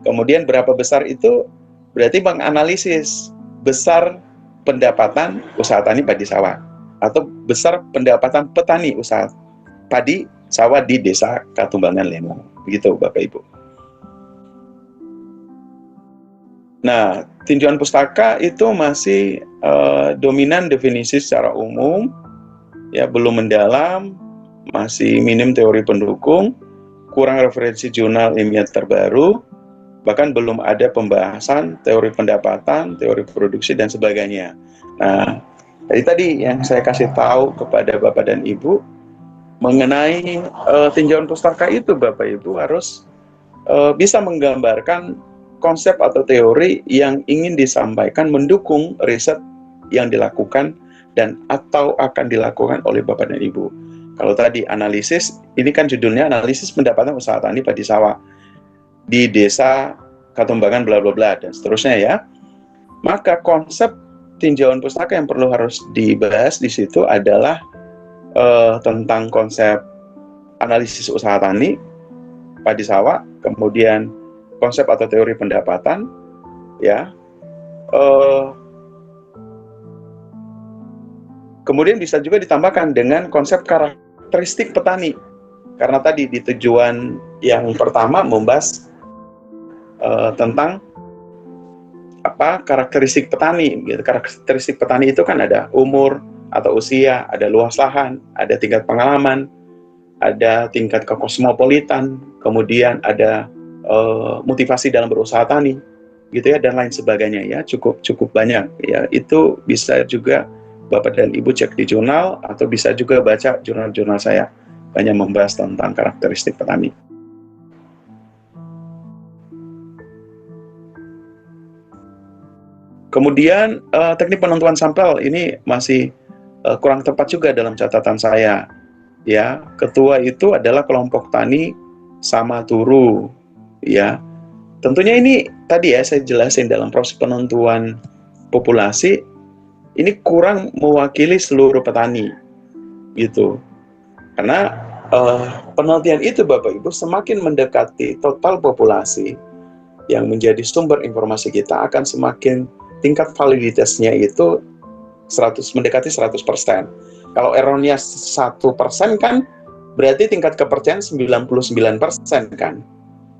Kemudian berapa besar itu berarti menganalisis besar pendapatan usaha tani padi sawah atau besar pendapatan petani usaha padi sawah di Desa Katumbangan Lemo. Begitu Bapak Ibu. Nah, tinjauan pustaka itu masih dominan definisi secara umum, ya belum mendalam, masih minim teori pendukung, kurang referensi jurnal ilmiah terbaru, bahkan belum ada pembahasan teori pendapatan, teori produksi, dan sebagainya. Nah, tadi yang saya kasih tahu kepada Bapak dan Ibu, mengenai tinjauan pustaka itu Bapak Ibu harus bisa menggambarkan konsep atau teori yang ingin disampaikan mendukung riset yang dilakukan dan atau akan dilakukan oleh Bapak dan Ibu. Kalau tadi analisis, ini kan judulnya analisis pendapatan usaha tani padi sawah di Desa Katumbangan bla bla bla dan seterusnya ya. Maka konsep tinjauan pustaka yang perlu harus dibahas di situ adalah tentang konsep analisis usaha tani padi sawah, kemudian konsep atau teori pendapatan, ya. Kemudian bisa juga ditambahkan dengan konsep karakteristik petani, karena tadi di tujuan yang pertama membahas tentang karakteristik petani. Gitu. Karakteristik petani itu kan ada umur atau usia, ada luas lahan, ada tingkat pengalaman, ada tingkat kekosmopolitan, kemudian ada motivasi dalam berusaha tani, gitu ya, dan lain sebagainya ya, cukup banyak ya. Itu bisa juga Bapak dan Ibu cek di jurnal atau bisa juga baca jurnal-jurnal saya, banyak membahas tentang karakteristik petani. Kemudian teknik penentuan sampel ini masih kurang tepat juga dalam catatan saya. Ya, ketua itu adalah kelompok tani Samaturu. Ya, tentunya ini tadi ya saya jelasin dalam proses penentuan populasi ini kurang mewakili seluruh petani, gitu. Karena penelitian itu Bapak Ibu semakin mendekati total populasi yang menjadi sumber informasi kita akan semakin tingkat validitasnya itu mendekati 100%. Kalau errornya 1% kan berarti tingkat kepercayaan 99% kan.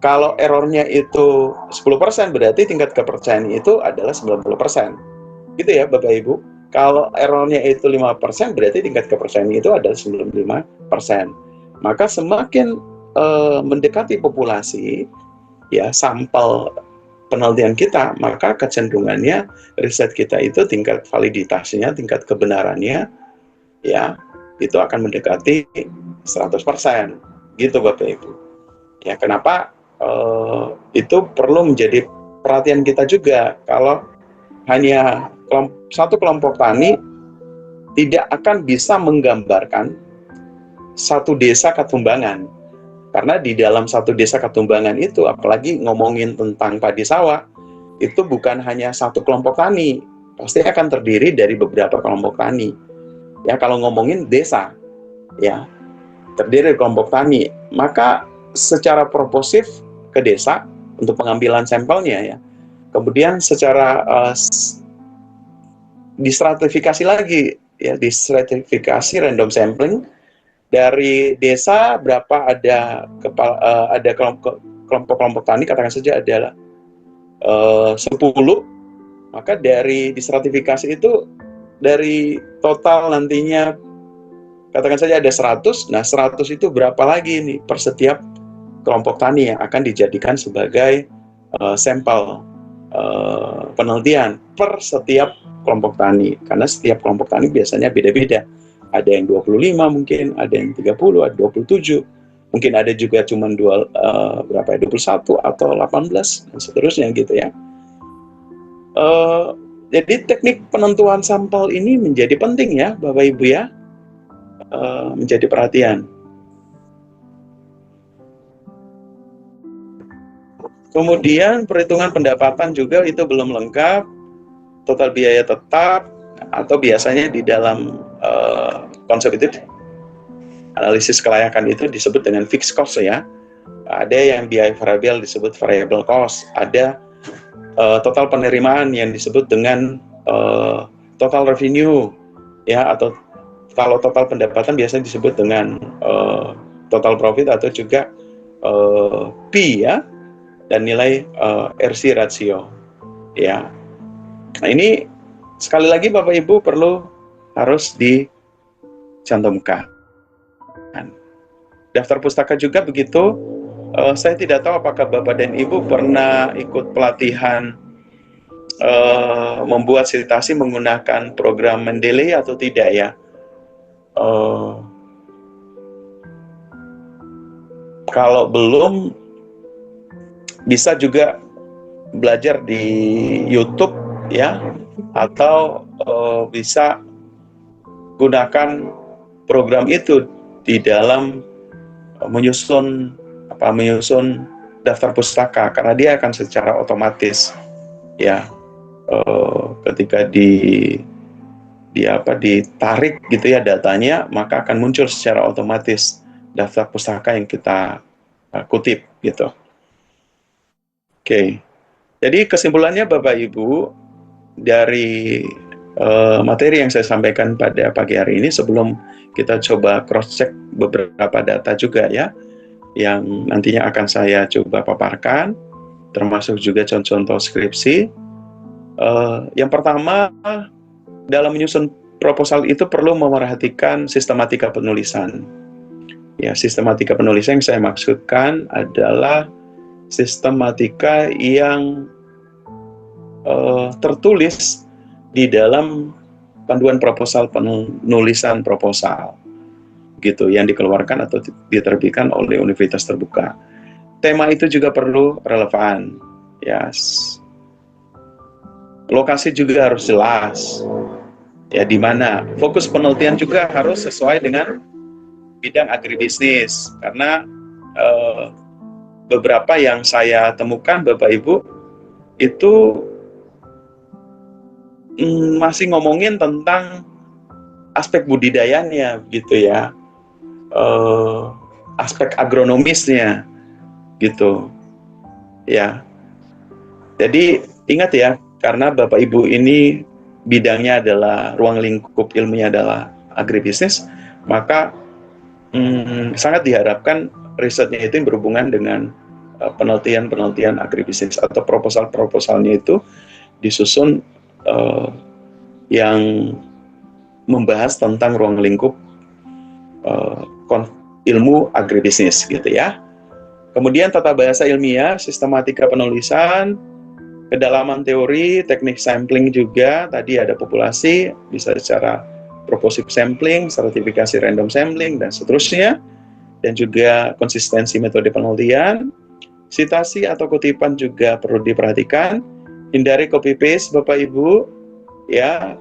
Kalau errornya itu 10% berarti tingkat kepercayaan itu adalah 90%. Gitu ya Bapak Ibu. Kalau errornya itu 5% berarti tingkat kepercayaan itu adalah 95%. Maka semakin mendekati populasi ya sampel penelitian kita, maka kecenderungannya riset kita itu tingkat validitasnya, tingkat kebenarannya ya itu akan mendekati 100%. Gitu Bapak Ibu. Ya kenapa itu perlu menjadi perhatian kita juga. Kalau hanya satu kelompok tani tidak akan bisa menggambarkan satu desa Katumbangan, karena di dalam satu desa Katumbangan itu, apalagi ngomongin tentang padi sawah, itu bukan hanya satu kelompok tani, pasti akan terdiri dari beberapa kelompok tani. Ya kalau ngomongin desa, ya terdiri dari kelompok tani, maka secara proportif ke desa untuk pengambilan sampelnya ya. Kemudian secara distratifikasi lagi ya, distratifikasi random sampling dari desa berapa ada ada kelompok-kelompok tani, katakan saja ada 10, maka dari distratifikasi itu dari total nantinya katakan saja ada 100, nah 100 itu berapa lagi nih per setiap kelompok tani yang akan dijadikan sebagai sampel penelitian per setiap kelompok tani, karena setiap kelompok tani biasanya beda-beda. Ada yang 25 mungkin, ada yang 30, ada 27, mungkin ada juga cuma 21 atau 18 dan seterusnya gitu ya. Eh, jadi teknik penentuan sampel ini menjadi penting ya, Bapak Ibu ya, menjadi perhatian. Kemudian perhitungan pendapatan juga itu belum lengkap, total biaya tetap, atau biasanya di dalam konsep itu analisis kelayakan itu disebut dengan fixed cost ya. Ada yang biaya variabel disebut variable cost, ada total penerimaan yang disebut dengan total revenue ya, atau kalau total pendapatan biasanya disebut dengan total profit atau juga P ya, dan nilai RC ratio ya. Nah ini sekali lagi Bapak Ibu perlu harus dicantumkan. Daftar pustaka juga begitu. Saya tidak tahu apakah Bapak dan Ibu pernah ikut pelatihan membuat citasi menggunakan program Mendeley atau tidak ya. Kalau belum, bisa juga belajar di YouTube ya, atau bisa gunakan program itu di dalam menyusun daftar pustaka, karena dia akan secara otomatis ya, ketika ditarik gitu ya datanya, maka akan muncul secara otomatis daftar pustaka yang kita kutip gitu. Oke. Jadi kesimpulannya Bapak Ibu, dari materi yang saya sampaikan pada pagi hari ini, sebelum kita coba cross check beberapa data juga ya, yang nantinya akan saya coba paparkan, termasuk juga contoh-contoh skripsi. Yang pertama, dalam menyusun proposal itu perlu memerhatikan sistematika penulisan. Ya, sistematika penulisan yang saya maksudkan adalah sistematika yang tertulis di dalam panduan proposal, penulisan proposal gitu, yang dikeluarkan atau diterbitkan oleh universitas terbuka. Tema itu juga perlu relevan ya. Lokasi juga harus jelas ya, di mana fokus penelitian juga harus sesuai dengan bidang agribisnis, karena beberapa yang saya temukan Bapak Ibu itu masih ngomongin tentang aspek budidayanya gitu ya, aspek agronomisnya gitu ya. Jadi ingat ya, karena Bapak Ibu ini bidangnya adalah, ruang lingkup ilmunya adalah agribisnis, maka sangat diharapkan risetnya itu yang berhubungan dengan penelitian agribisnis, atau proposal-proposalnya itu disusun yang membahas tentang ruang lingkup ilmu agribisnis gitu ya. Kemudian tata bahasa ilmiah, sistematika penulisan, kedalaman teori, teknik sampling juga, tadi ada populasi, bisa secara proposif sampling, stratifikasi random sampling, dan seterusnya, dan juga konsistensi metode penelitian. Citasi atau kutipan juga perlu diperhatikan, hindari copy paste Bapak Ibu ya,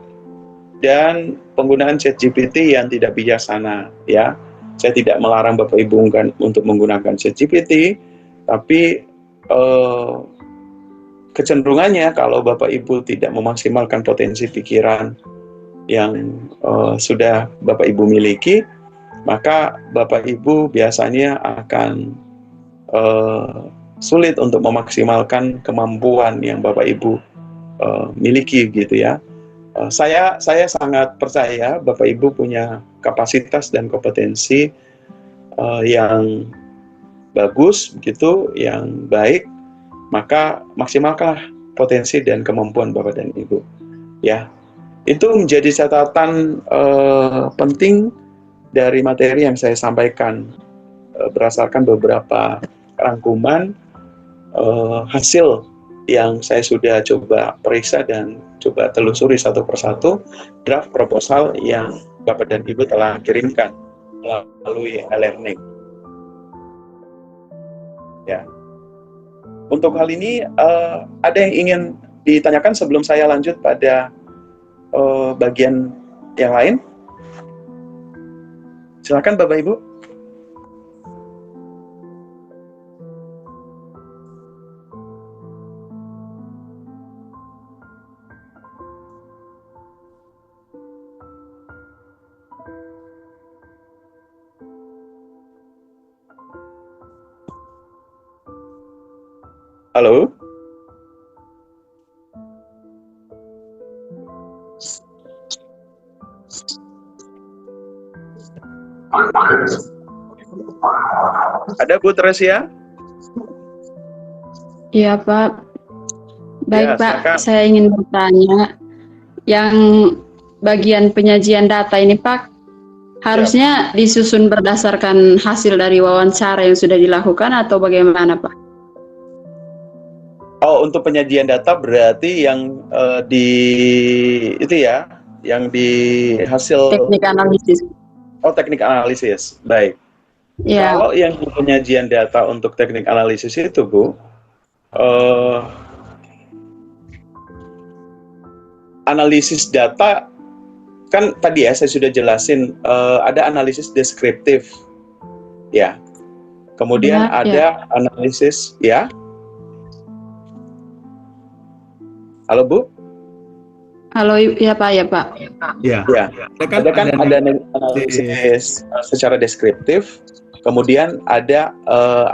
dan penggunaan ChatGPT yang tidak bijaksana ya. Saya tidak melarang Bapak Ibu untuk menggunakan ChatGPT, tapi kecenderungannya kalau Bapak Ibu tidak memaksimalkan potensi pikiran yang sudah Bapak Ibu miliki, maka Bapak Ibu biasanya akan sulit untuk memaksimalkan kemampuan yang Bapak Ibu miliki gitu ya. Saya sangat percaya Bapak Ibu punya kapasitas dan kompetensi yang bagus begitu, yang baik, maka maksimalkanlah potensi dan kemampuan Bapak dan Ibu ya. Itu menjadi catatan penting dari materi yang saya sampaikan, berdasarkan beberapa rangkuman hasil yang saya sudah coba periksa dan coba telusuri satu persatu draft proposal yang Bapak dan Ibu telah kirimkan melalui e-learning. Ya. Untuk hal ini ada yang ingin ditanyakan sebelum saya lanjut pada bagian yang lain? Silakan Bapak Ibu. Halo? Ada Bu Tresia? Iya Pak. Baik Ya, Pak, silakan. saya ingin bertanya, yang bagian penyajian data ini Pak, harusnya disusun berdasarkan hasil dari wawancara yang sudah dilakukan atau bagaimana Pak? Oh, untuk penyajian data berarti yang di itu ya, yang di hasil Teknik analisis. teknik analisis. Baik. Ya, Kalau yang penyajian data untuk teknik analisis itu, Bu, analisis data kan tadi ya saya sudah jelasin, ada analisis deskriptif, ya. Kemudian ya, ada analisis, ya. Halo Bu? halo ya Pak, ya Pak. Ya. Ada kan ada analisis secara deskriptif, kemudian ada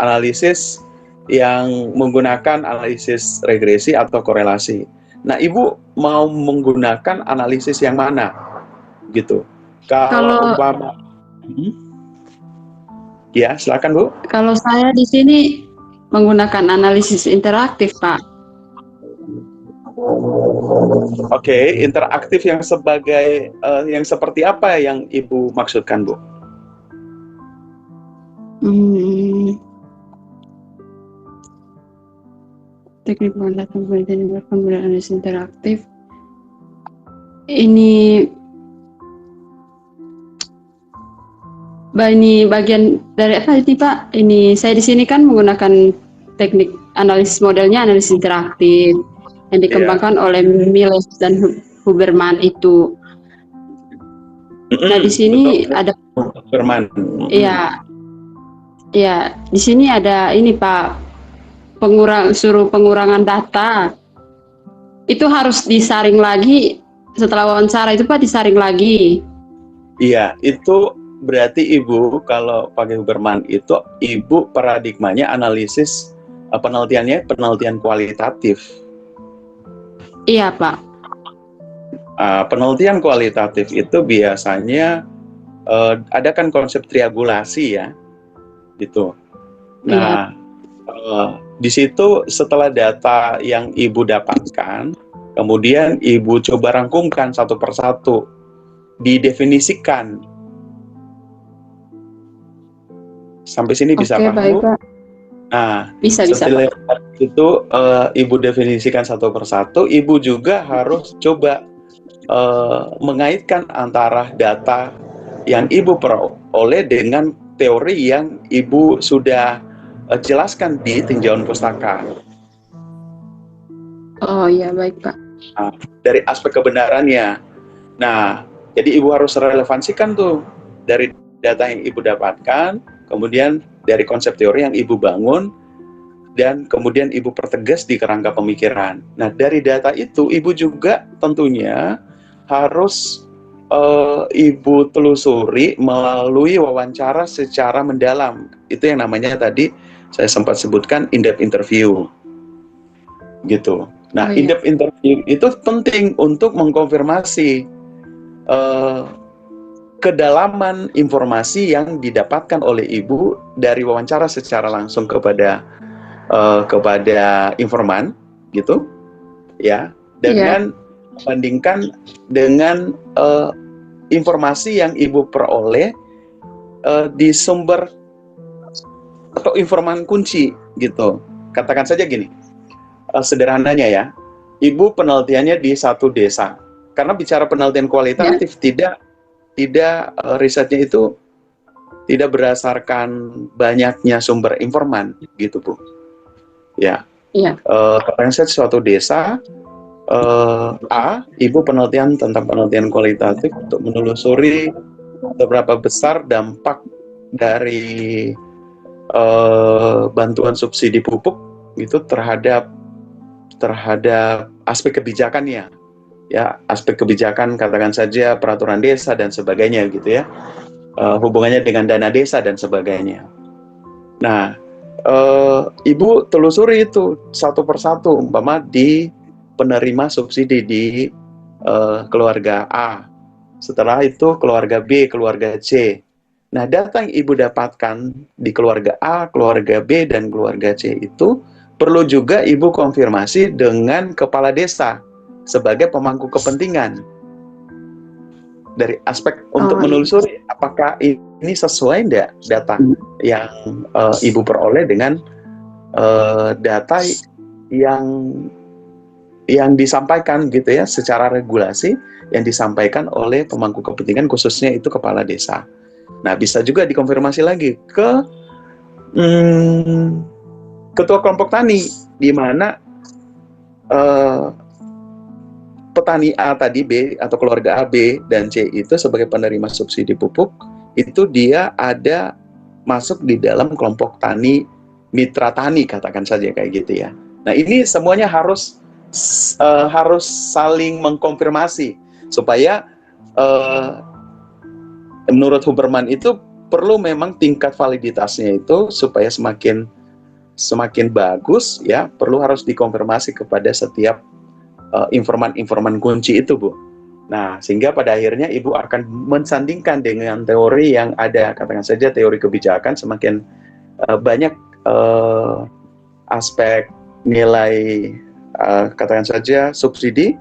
analisis yang menggunakan analisis regresi atau korelasi. Nah, Ibu mau menggunakan analisis yang mana? Gitu. Kalau umpama, ya silakan Bu. Kalau saya di sini menggunakan analisis interaktif Pak. Oke, interaktif yang sebagai yang seperti apa yang Ibu maksudkan, Bu? Teknik penggunaan analisis interaktif. Ini bagian dari apa ini Pak? Ini saya di sini kan menggunakan teknik analisis modelnya analisis interaktif yang dikembangkan oleh Miles dan Huberman itu. Nah di sini ada Huberman. Iya, ya di sini ada ini Pak, pengurangan data. Itu harus disaring lagi setelah wawancara itu Pak, disaring lagi. Iya, itu berarti Ibu kalau pakai Huberman itu Ibu paradigmanya analisis penelitian kualitatif. Iya Pak. Penelitian kualitatif itu biasanya ada kan konsep triangulasi ya, gitu. Nah, di situ setelah data yang Ibu dapatkan, kemudian Ibu coba rangkumkan satu persatu, didefinisikan. Sampai sini bisa paham, baik, Bu? Pak. Nah, bisa. Setelah itu Ibu definisikan satu persatu, Ibu juga harus coba mengaitkan antara data yang Ibu peroleh dengan teori yang Ibu sudah jelaskan di tinjauan pustaka. Oh iya, baik Pak. Nah, dari aspek kebenarannya. Nah, jadi Ibu harus relevansikan tuh dari data yang Ibu dapatkan, kemudian dari konsep teori yang Ibu bangun, dan kemudian Ibu pertegas di kerangka pemikiran. Nah, dari data itu Ibu juga tentunya harus Ibu telusuri melalui wawancara secara mendalam. Itu yang namanya tadi saya sempat sebutkan in-depth interview. Gitu. Nah, in-depth interview itu penting untuk mengkonfirmasi kedalaman informasi yang didapatkan oleh Ibu dari wawancara secara langsung kepada informan, gitu, ya, dengan membandingkan dengan informasi yang Ibu peroleh di sumber atau informan kunci, gitu. Katakan saja gini, sederhananya ya, Ibu penelitiannya di satu desa. Karena bicara penelitian kualitatif, tidak risetnya itu tidak berdasarkan banyaknya sumber informan, gitu Bu. Ya. Katakan saja suatu desa, Ibu penelitian tentang penelitian kualitatif untuk menelusuri seberapa besar dampak dari bantuan subsidi pupuk itu terhadap aspek kebijakannya, ya, aspek kebijakan, katakan saja peraturan desa dan sebagainya gitu ya, hubungannya dengan dana desa dan sebagainya. Nah, Ibu telusuri itu satu persatu, umpama di penerima subsidi di keluarga A, setelah itu keluarga B, keluarga C. Nah, data yang Ibu dapatkan di keluarga A, keluarga B, dan keluarga C itu perlu juga Ibu konfirmasi dengan kepala desa sebagai pemangku kepentingan. Dari aspek untuk menelusuri apakah ini sesuai enggak data yang Ibu peroleh dengan data yang disampaikan gitu ya, secara regulasi yang disampaikan oleh pemangku kepentingan, khususnya itu kepala desa. Nah, bisa juga dikonfirmasi lagi ke ketua kelompok tani, di mana petani A tadi, B atau keluarga A, B, dan C itu sebagai penerima subsidi pupuk, itu dia ada masuk di dalam kelompok tani, mitra tani, katakan saja kayak gitu ya. Nah, ini semuanya harus saling mengkonfirmasi supaya menurut Huberman itu perlu memang tingkat validitasnya itu supaya semakin bagus ya, perlu harus dikonfirmasi kepada setiap informan-informan kunci itu, Bu. Nah, sehingga pada akhirnya Ibu akan mensandingkan dengan teori yang ada, katakan saja teori kebijakan, semakin banyak aspek nilai, katakan saja subsidi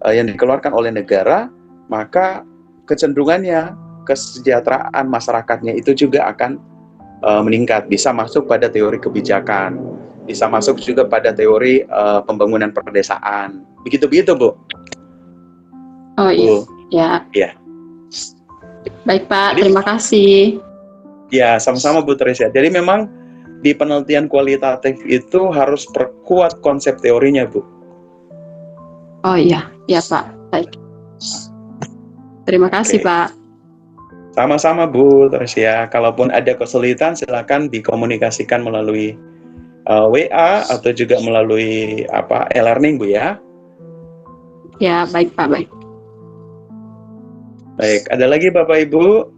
yang dikeluarkan oleh negara, maka kecenderungannya kesejahteraan masyarakatnya itu juga akan meningkat, bisa masuk pada teori kebijakan, bisa masuk juga pada teori pembangunan perdesaan. Begitu-begitu, Bu. Oh iya. Bu. Ya. Ya. Baik, Pak. Jadi, terima kasih. Ya, sama-sama Bu Teresia. Jadi memang di penelitian kualitatif itu harus perkuat konsep teorinya, Bu. Oh iya, ya Pak. Baik. Terima kasih, Pak. Sama-sama Bu Teresia. Kalaupun ada kesulitan, silakan dikomunikasikan melalui WA atau juga melalui e-learning, Bu ya. Ya, baik Pak, baik. Baik, ada lagi Bapak Ibu?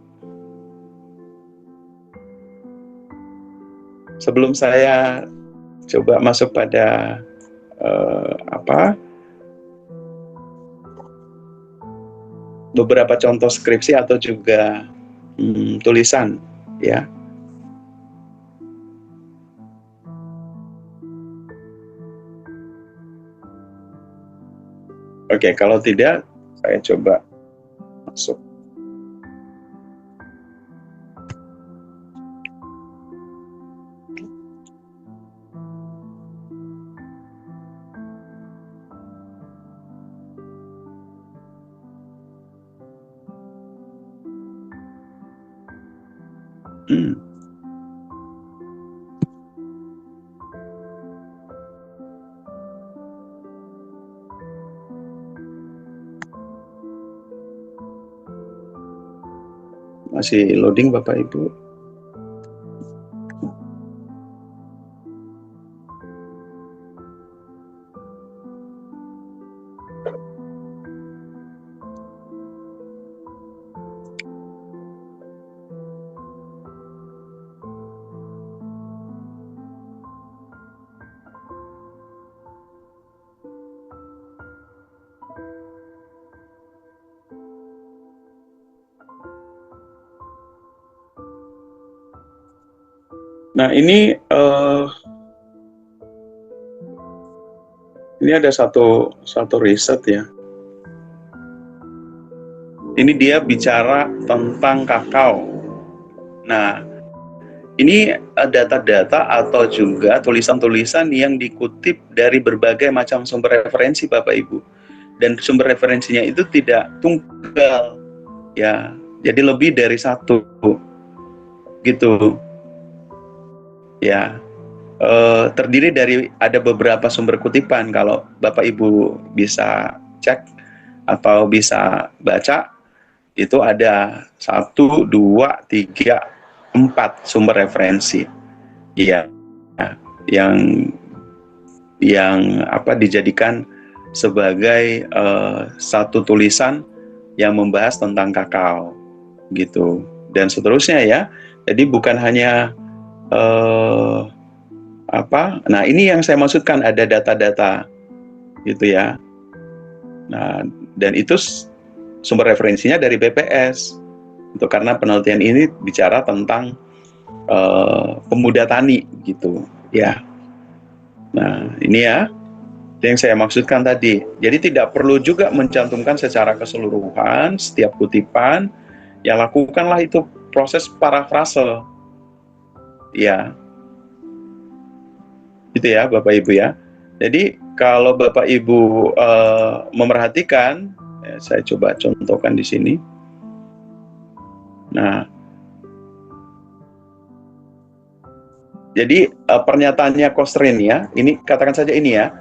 Sebelum saya coba masuk pada beberapa contoh skripsi atau juga tulisan, ya. Oke, kalau tidak, saya coba masuk. Masih loading Bapak Ibu. Nah, ini ada satu riset ya. Ini dia bicara tentang kakao. Nah, ini data-data atau juga tulisan-tulisan yang dikutip dari berbagai macam sumber referensi Bapak Ibu. Dan sumber referensinya itu tidak tunggal, ya. Jadi lebih dari satu, gitu. Ya. terdiri dari ada beberapa sumber kutipan. Kalau Bapak Ibu bisa cek atau bisa baca, itu ada 1, 2, 3, 4 sumber referensi. Iya, yang dijadikan sebagai satu tulisan yang membahas tentang kakao, gitu, dan seterusnya ya. Jadi bukan hanya nah ini yang saya maksudkan, ada data-data gitu ya. Nah, dan itu sumber referensinya dari BPS. Itu karena penelitian ini bicara tentang pemuda tani gitu ya. Nah, ini ya yang saya maksudkan tadi. Jadi tidak perlu juga mencantumkan secara keseluruhan setiap kutipan. Ya, lakukanlah itu proses parafrase. Ya. Gitu ya Bapak Ibu ya. Jadi kalau Bapak Ibu memerhatikan, saya coba contohkan di sini. Nah, jadi pernyataannya Cochrane ya, ini katakan saja ini ya.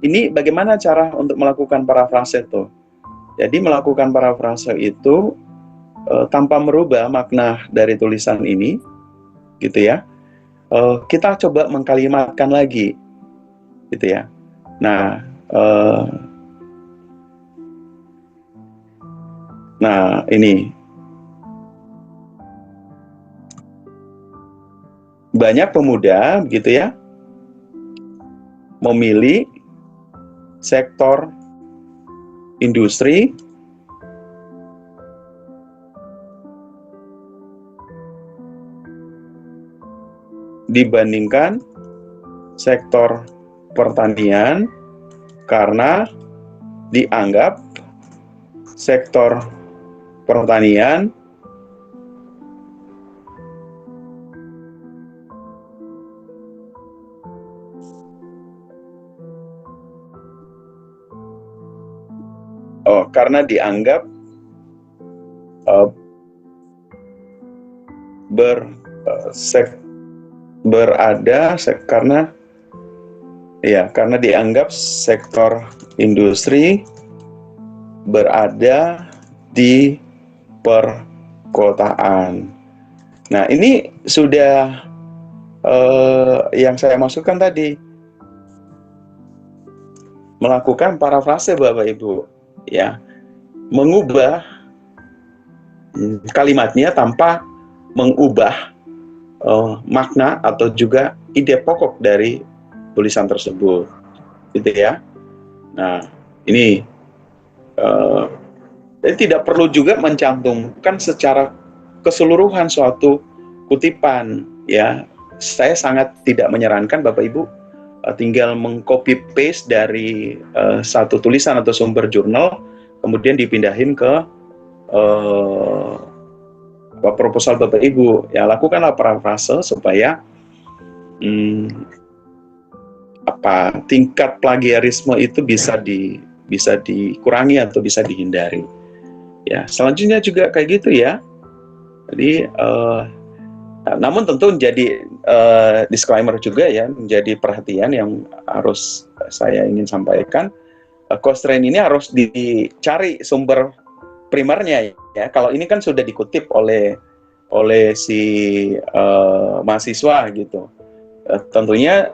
Ini bagaimana cara untuk melakukan parafrase itu? Jadi melakukan parafrase itu tanpa merubah makna dari tulisan ini, gitu ya. Kita coba mengkalimatkan lagi, gitu ya. Nah, ini banyak pemuda, gitu ya, memilih sektor industri dibandingkan sektor pertanian karena dianggap sektor pertanian karena dianggap karena dianggap sektor industri berada di perkotaan. Nah, ini sudah yang saya maksudkan tadi, melakukan parafrase Bapak Ibu ya, mengubah kalimatnya tanpa mengubah makna atau juga ide pokok dari tulisan tersebut, gitu ya. Nah, ini tidak perlu juga mencantumkan secara keseluruhan suatu kutipan ya. Saya sangat tidak menyarankan Bapak Ibu tinggal mengcopy paste dari satu tulisan atau sumber jurnal kemudian dipindahin ke proposal Bapak Ibu. Ya, lakukanlah parafrase supaya tingkat plagiarisme itu bisa dikurangi atau bisa dihindari. Ya, selanjutnya juga kayak gitu ya. Jadi namun tentu menjadi disclaimer juga ya, menjadi perhatian yang harus saya ingin sampaikan. Cochrane ini harus dicari sumber primernya ya. Kalau ini kan sudah dikutip oleh si mahasiswa gitu. Tentunya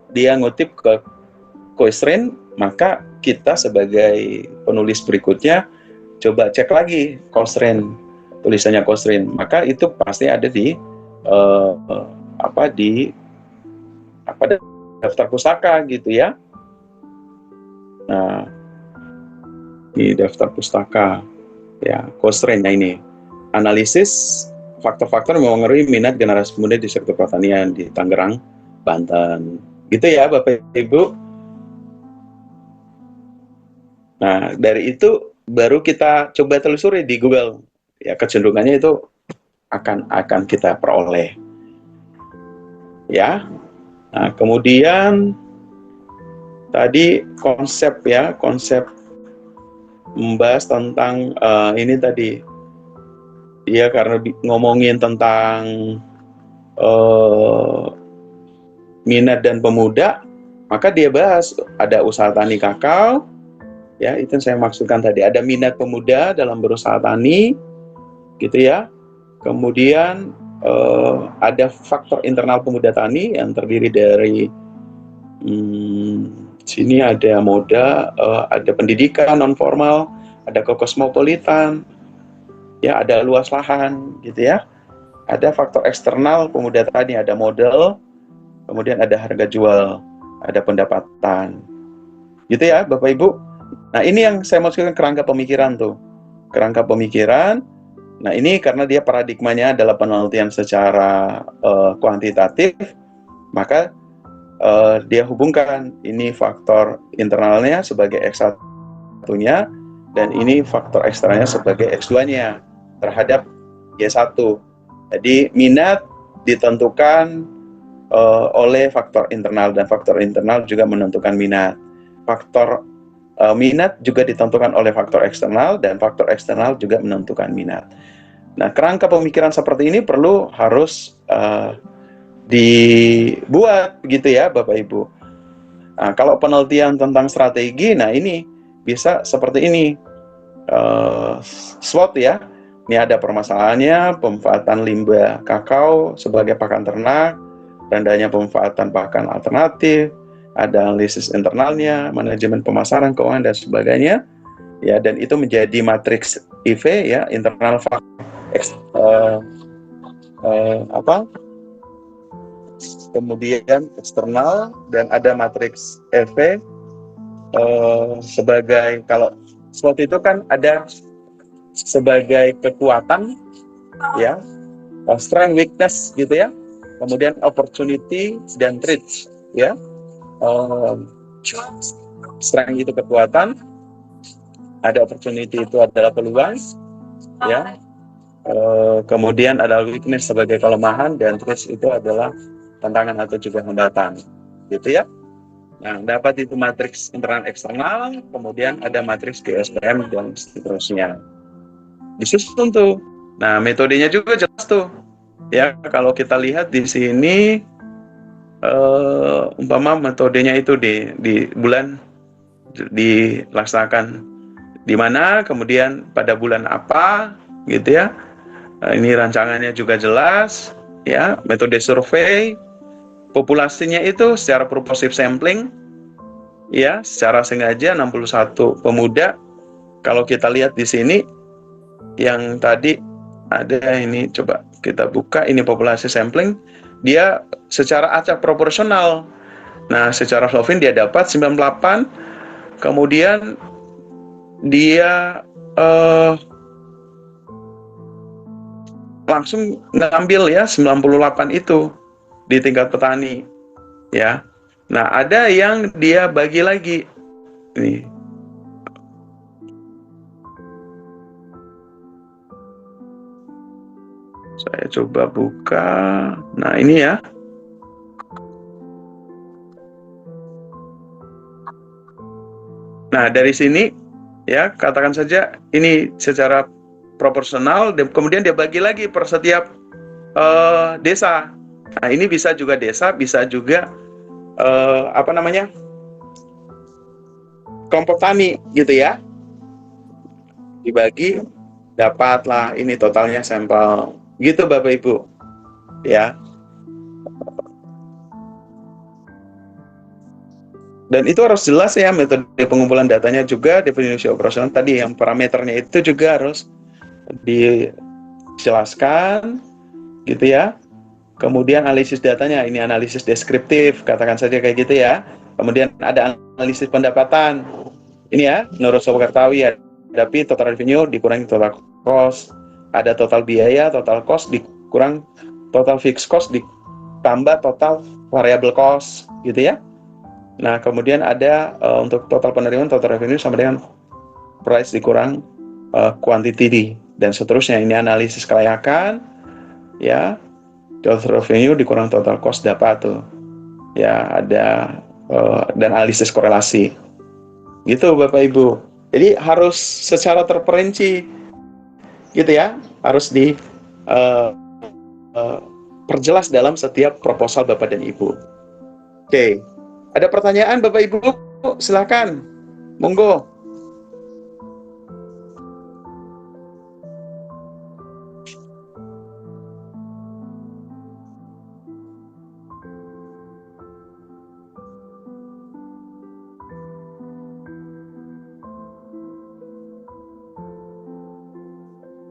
dia ngutip ke Cochrane, maka kita sebagai penulis berikutnya coba cek lagi Cochrane, tulisannya Cochrane, maka itu pasti ada di daftar pustaka gitu ya. Nah, di daftar pustaka ya, Cochrane ini analisis faktor-faktor yang mempengaruhi minat generasi muda di sektor pertanian di Tangerang, Banten. Gitu ya Bapak Ibu. Nah, dari itu baru kita coba telusuri di Google. Ya, kecenderungannya itu akan kita peroleh. Ya. Nah, kemudian tadi konsep membahas tentang ini tadi. Ya, karena ngomongin tentang minat dan pemuda, maka dia bahas ada usaha tani kakao, ya itu yang saya maksudkan tadi, ada minat pemuda dalam berusaha tani, gitu ya. Kemudian ada faktor internal pemuda tani yang terdiri dari sini ada moda, ada pendidikan non formal, ada kosmopolitan, ya ada luas lahan, gitu ya. Ada faktor eksternal pemuda tani, ada modal, kemudian ada harga jual, ada pendapatan, gitu ya Bapak Ibu. Nah ini yang saya maksudkan kerangka pemikiran tuh, kerangka pemikiran. Nah ini karena dia paradigmanya adalah penelitian secara kuantitatif, maka dia hubungkan ini faktor internalnya sebagai X1-nya dan ini faktor eksternalnya sebagai X2-nya terhadap Y1. Jadi minat ditentukan oleh faktor internal dan faktor internal juga menentukan minat. Faktor minat juga ditentukan oleh faktor eksternal dan faktor eksternal juga menentukan minat. Nah, kerangka pemikiran seperti ini harus dibuat gitu ya Bapak Ibu. Nah, kalau penelitian tentang strategi, nah ini bisa seperti ini. SWOT ya. Ini ada permasalahannya, pemanfaatan limbah kakao sebagai pakan ternak, rendahnya pemanfaatan pakan alternatif, ada analisis internalnya, manajemen pemasaran, keuangan dan sebagainya. Ya, dan itu menjadi matriks IV ya, internal kemudian eksternal, dan ada matriks EV sebagai, kalau SWOT itu kan ada sebagai kekuatan ya, strength, weakness gitu ya, kemudian opportunity dan threats ya. Strength itu kekuatan, ada opportunity itu adalah peluang ya, kemudian ada weakness sebagai kelemahan, dan threats itu adalah tantangan atau juga hambatan gitu ya. Nah, dapat itu matriks internal eksternal, kemudian ada matriks GSPM dan seterusnya. Disusun tuh. Nah, metodenya juga jelas tuh. Ya, kalau kita lihat di sini umpama metodenya itu di bulan dilaksanakan di mana, kemudian pada bulan apa gitu ya. Ini rancangannya juga jelas ya, metode survei. Populasinya itu secara purposive sampling ya, secara sengaja 61 pemuda. Kalau kita lihat di sini yang tadi ada ini, coba kita buka, ini populasi sampling, dia secara acak proporsional. Nah, secara Slovin dia dapat 98, kemudian dia langsung ngambil ya 98 itu di tingkat petani ya. Nah, ada yang dia bagi lagi ini. Saya coba buka. Nah, ini ya. Nah, dari sini ya, katakan saja ini secara proporsional, kemudian dia bagi lagi per setiap desa. Nah, ini bisa juga desa, bisa juga kelompok tani gitu ya. Dibagi, dapatlah ini totalnya sampel. Gitu Bapak Ibu. Ya. Dan itu harus jelas ya, metode pengumpulan datanya juga, definisi operasional tadi yang parameternya itu juga harus dijelaskan gitu ya. Kemudian analisis datanya, ini analisis deskriptif, katakan saja kayak gitu ya. Kemudian ada analisis pendapatan. Ini ya, menurut Sobat Kartawi ada P, total revenue dikurangi total cost. Ada total biaya, total cost dikurang total fixed cost ditambah total variable cost gitu ya. Nah, kemudian ada untuk total penerimaan, total revenue sama dengan price dikurang quantity dan seterusnya. Ini analisis kelayakan ya. Total revenue dikurang total cost dapat tuh. Ya, ada dan analisis korelasi. Gitu Bapak Ibu. Jadi harus secara terperinci gitu ya. Harus perjelas dalam setiap proposal Bapak dan Ibu. Oke. Ada pertanyaan Bapak Ibu? Silakan. Monggo.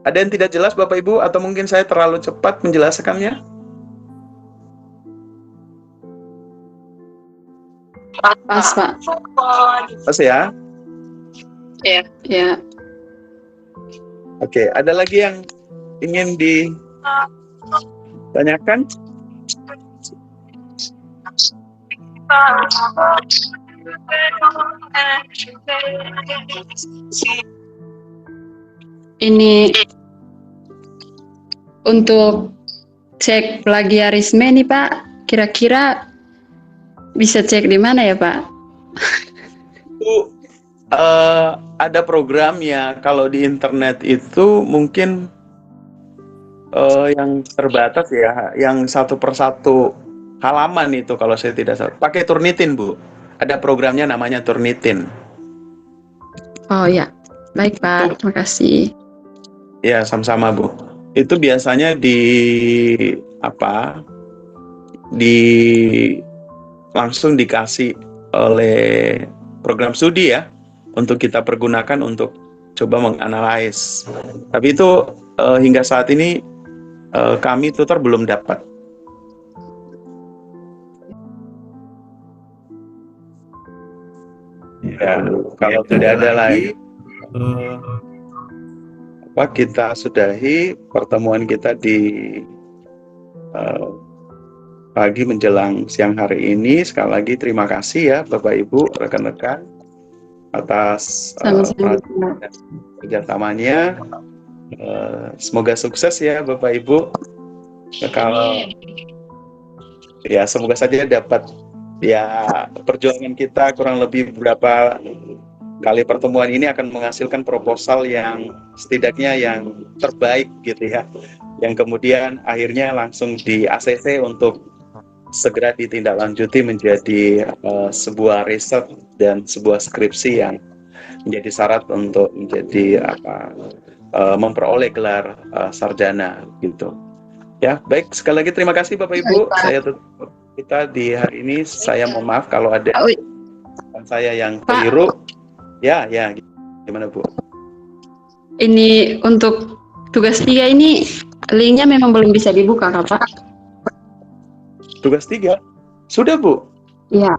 Ada yang tidak jelas Bapak Ibu atau mungkin saya terlalu cepat menjelaskannya? Pas, Pak. Pas ya? Ya. Oke, ada lagi yang ingin ditanyakan? Ini untuk cek plagiarisme nih Pak, kira-kira bisa cek di mana ya Pak? Itu ada program ya, kalau di internet itu mungkin yang terbatas ya, yang satu persatu halaman itu kalau saya tidak salah. Pakai Turnitin Bu, ada programnya namanya Turnitin. Oh ya, baik Pak, terima kasih. Ya, sama-sama Bu. Itu biasanya langsung dikasih oleh program studi ya, untuk kita pergunakan untuk coba menganalisis. Tapi itu hingga saat ini kami tutor belum dapat. Ya, kalau tidak ada lagi, kita sudahi pertemuan kita di pagi menjelang siang hari ini. Sekali lagi terima kasih ya Bapak Ibu, rekan-rekan atas kerjasamanya. Semoga sukses ya Bapak Ibu. Kalau ya semoga saja dapat ya, perjuangan kita kurang lebih beberapa kali pertemuan ini akan menghasilkan proposal yang setidaknya yang terbaik gitu ya, yang kemudian akhirnya langsung di ACC untuk segera ditindaklanjuti menjadi sebuah riset dan sebuah skripsi yang menjadi syarat untuk menjadi memperoleh gelar sarjana gitu. Ya, baik, sekali lagi terima kasih Bapak Ibu. Saya tutup kita di hari ini. Saya mohon maaf kalau ada saya yang keliru. Ya, gimana Bu? Ini untuk tugas 3 ini linknya memang belum bisa dibuka kan Pak? Tugas 3? Sudah Bu? Iya.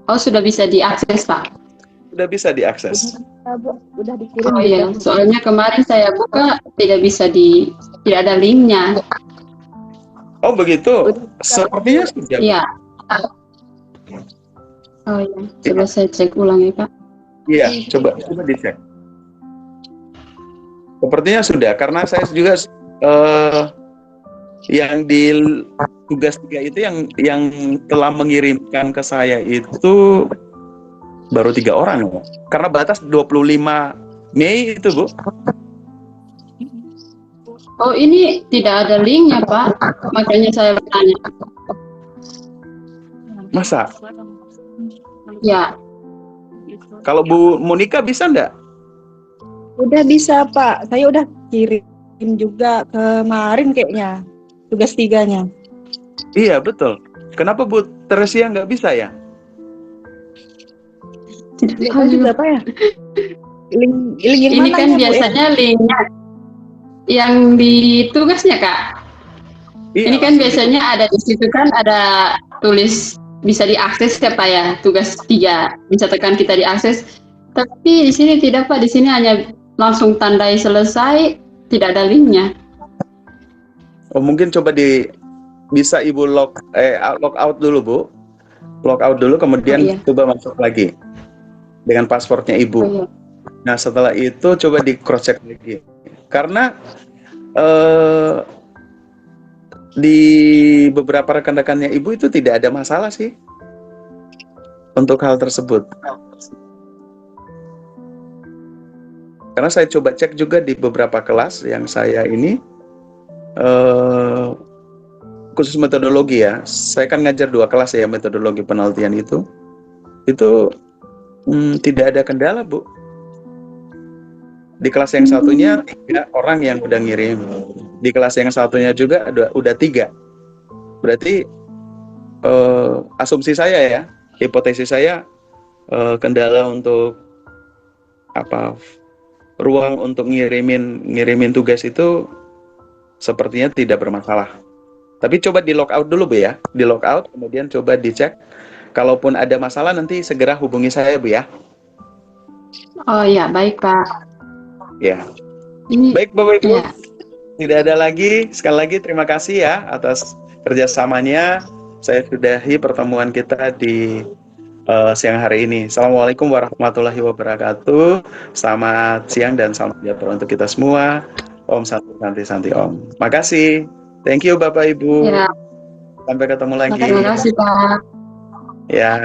Oh, sudah bisa diakses Pak? Sudah bisa diakses. Udah dikirim. Oh iya, soalnya kemarin saya buka tidak ada linknya. Oh begitu? Sepertinya sudah. Iya. Oh iya, coba saya cek ulang ya Pak. Iya, coba dicek. Sepertinya sudah, karena saya juga yang di tugas 3 itu yang telah mengirimkan ke saya itu baru 3 orang ya. Karena batas 25 Mei itu Bu. Oh ini tidak ada linknya Pak, makanya saya bertanya. Masa? Ya. Kalau Bu Monika bisa enggak? Udah bisa Pak, saya udah kirim juga kemarin kayaknya tugas 3-nya. Iya betul. Kenapa Bu Teresia nggak bisa ya? Tidak tahu juga Pak ya. Link yang Ini mana kan biasanya linknya yang di tugasnya Kak. Iya, ini kan biasanya ada di situ kan ada tulis bisa diakses ya Pak ya, tugas 3 bisa tekan kita diakses. Tapi di sini tidak Pak, di sini hanya langsung tandai selesai, tidak ada linknya. Oh, mungkin coba bisa Ibu log out dulu Bu. Log out dulu kemudian coba masuk lagi dengan passwordnya Ibu. Oh, iya. Nah, setelah itu coba di cross check lagi. Karena di beberapa rekan-rekannya Ibu itu tidak ada masalah sih untuk hal tersebut. Karena saya coba cek juga di beberapa kelas yang saya ini khusus metodologi ya, saya kan ngajar 2 kelas ya metodologi penelitian itu tidak ada kendala, Bu. Di kelas yang satunya 3 orang yang udah ngirim, di kelas yang satunya juga udah 3. Berarti asumsi saya ya, hipotesis saya, kendala untuk ruang untuk ngirimin tugas itu sepertinya tidak bermasalah. Tapi coba di log out dulu, Bu ya. Di log out, kemudian coba dicek. Kalaupun ada masalah nanti segera hubungi saya, Bu ya. Oh ya, baik Pak. Ya. Ini Baik, Bapak Ibu. ya. Tidak ada lagi. Sekali lagi terima kasih ya atas kerjasamanya. Saya sudahi pertemuan kita di siang hari ini. Assalamualaikum warahmatullahi wabarakatuh. Selamat siang dan salam sejahtera untuk kita semua. Om Santi Santi Santi Om. Makasih. Thank you Bapak Ibu. Ya, Sampai ketemu lagi. terima kasih Pak. Ya.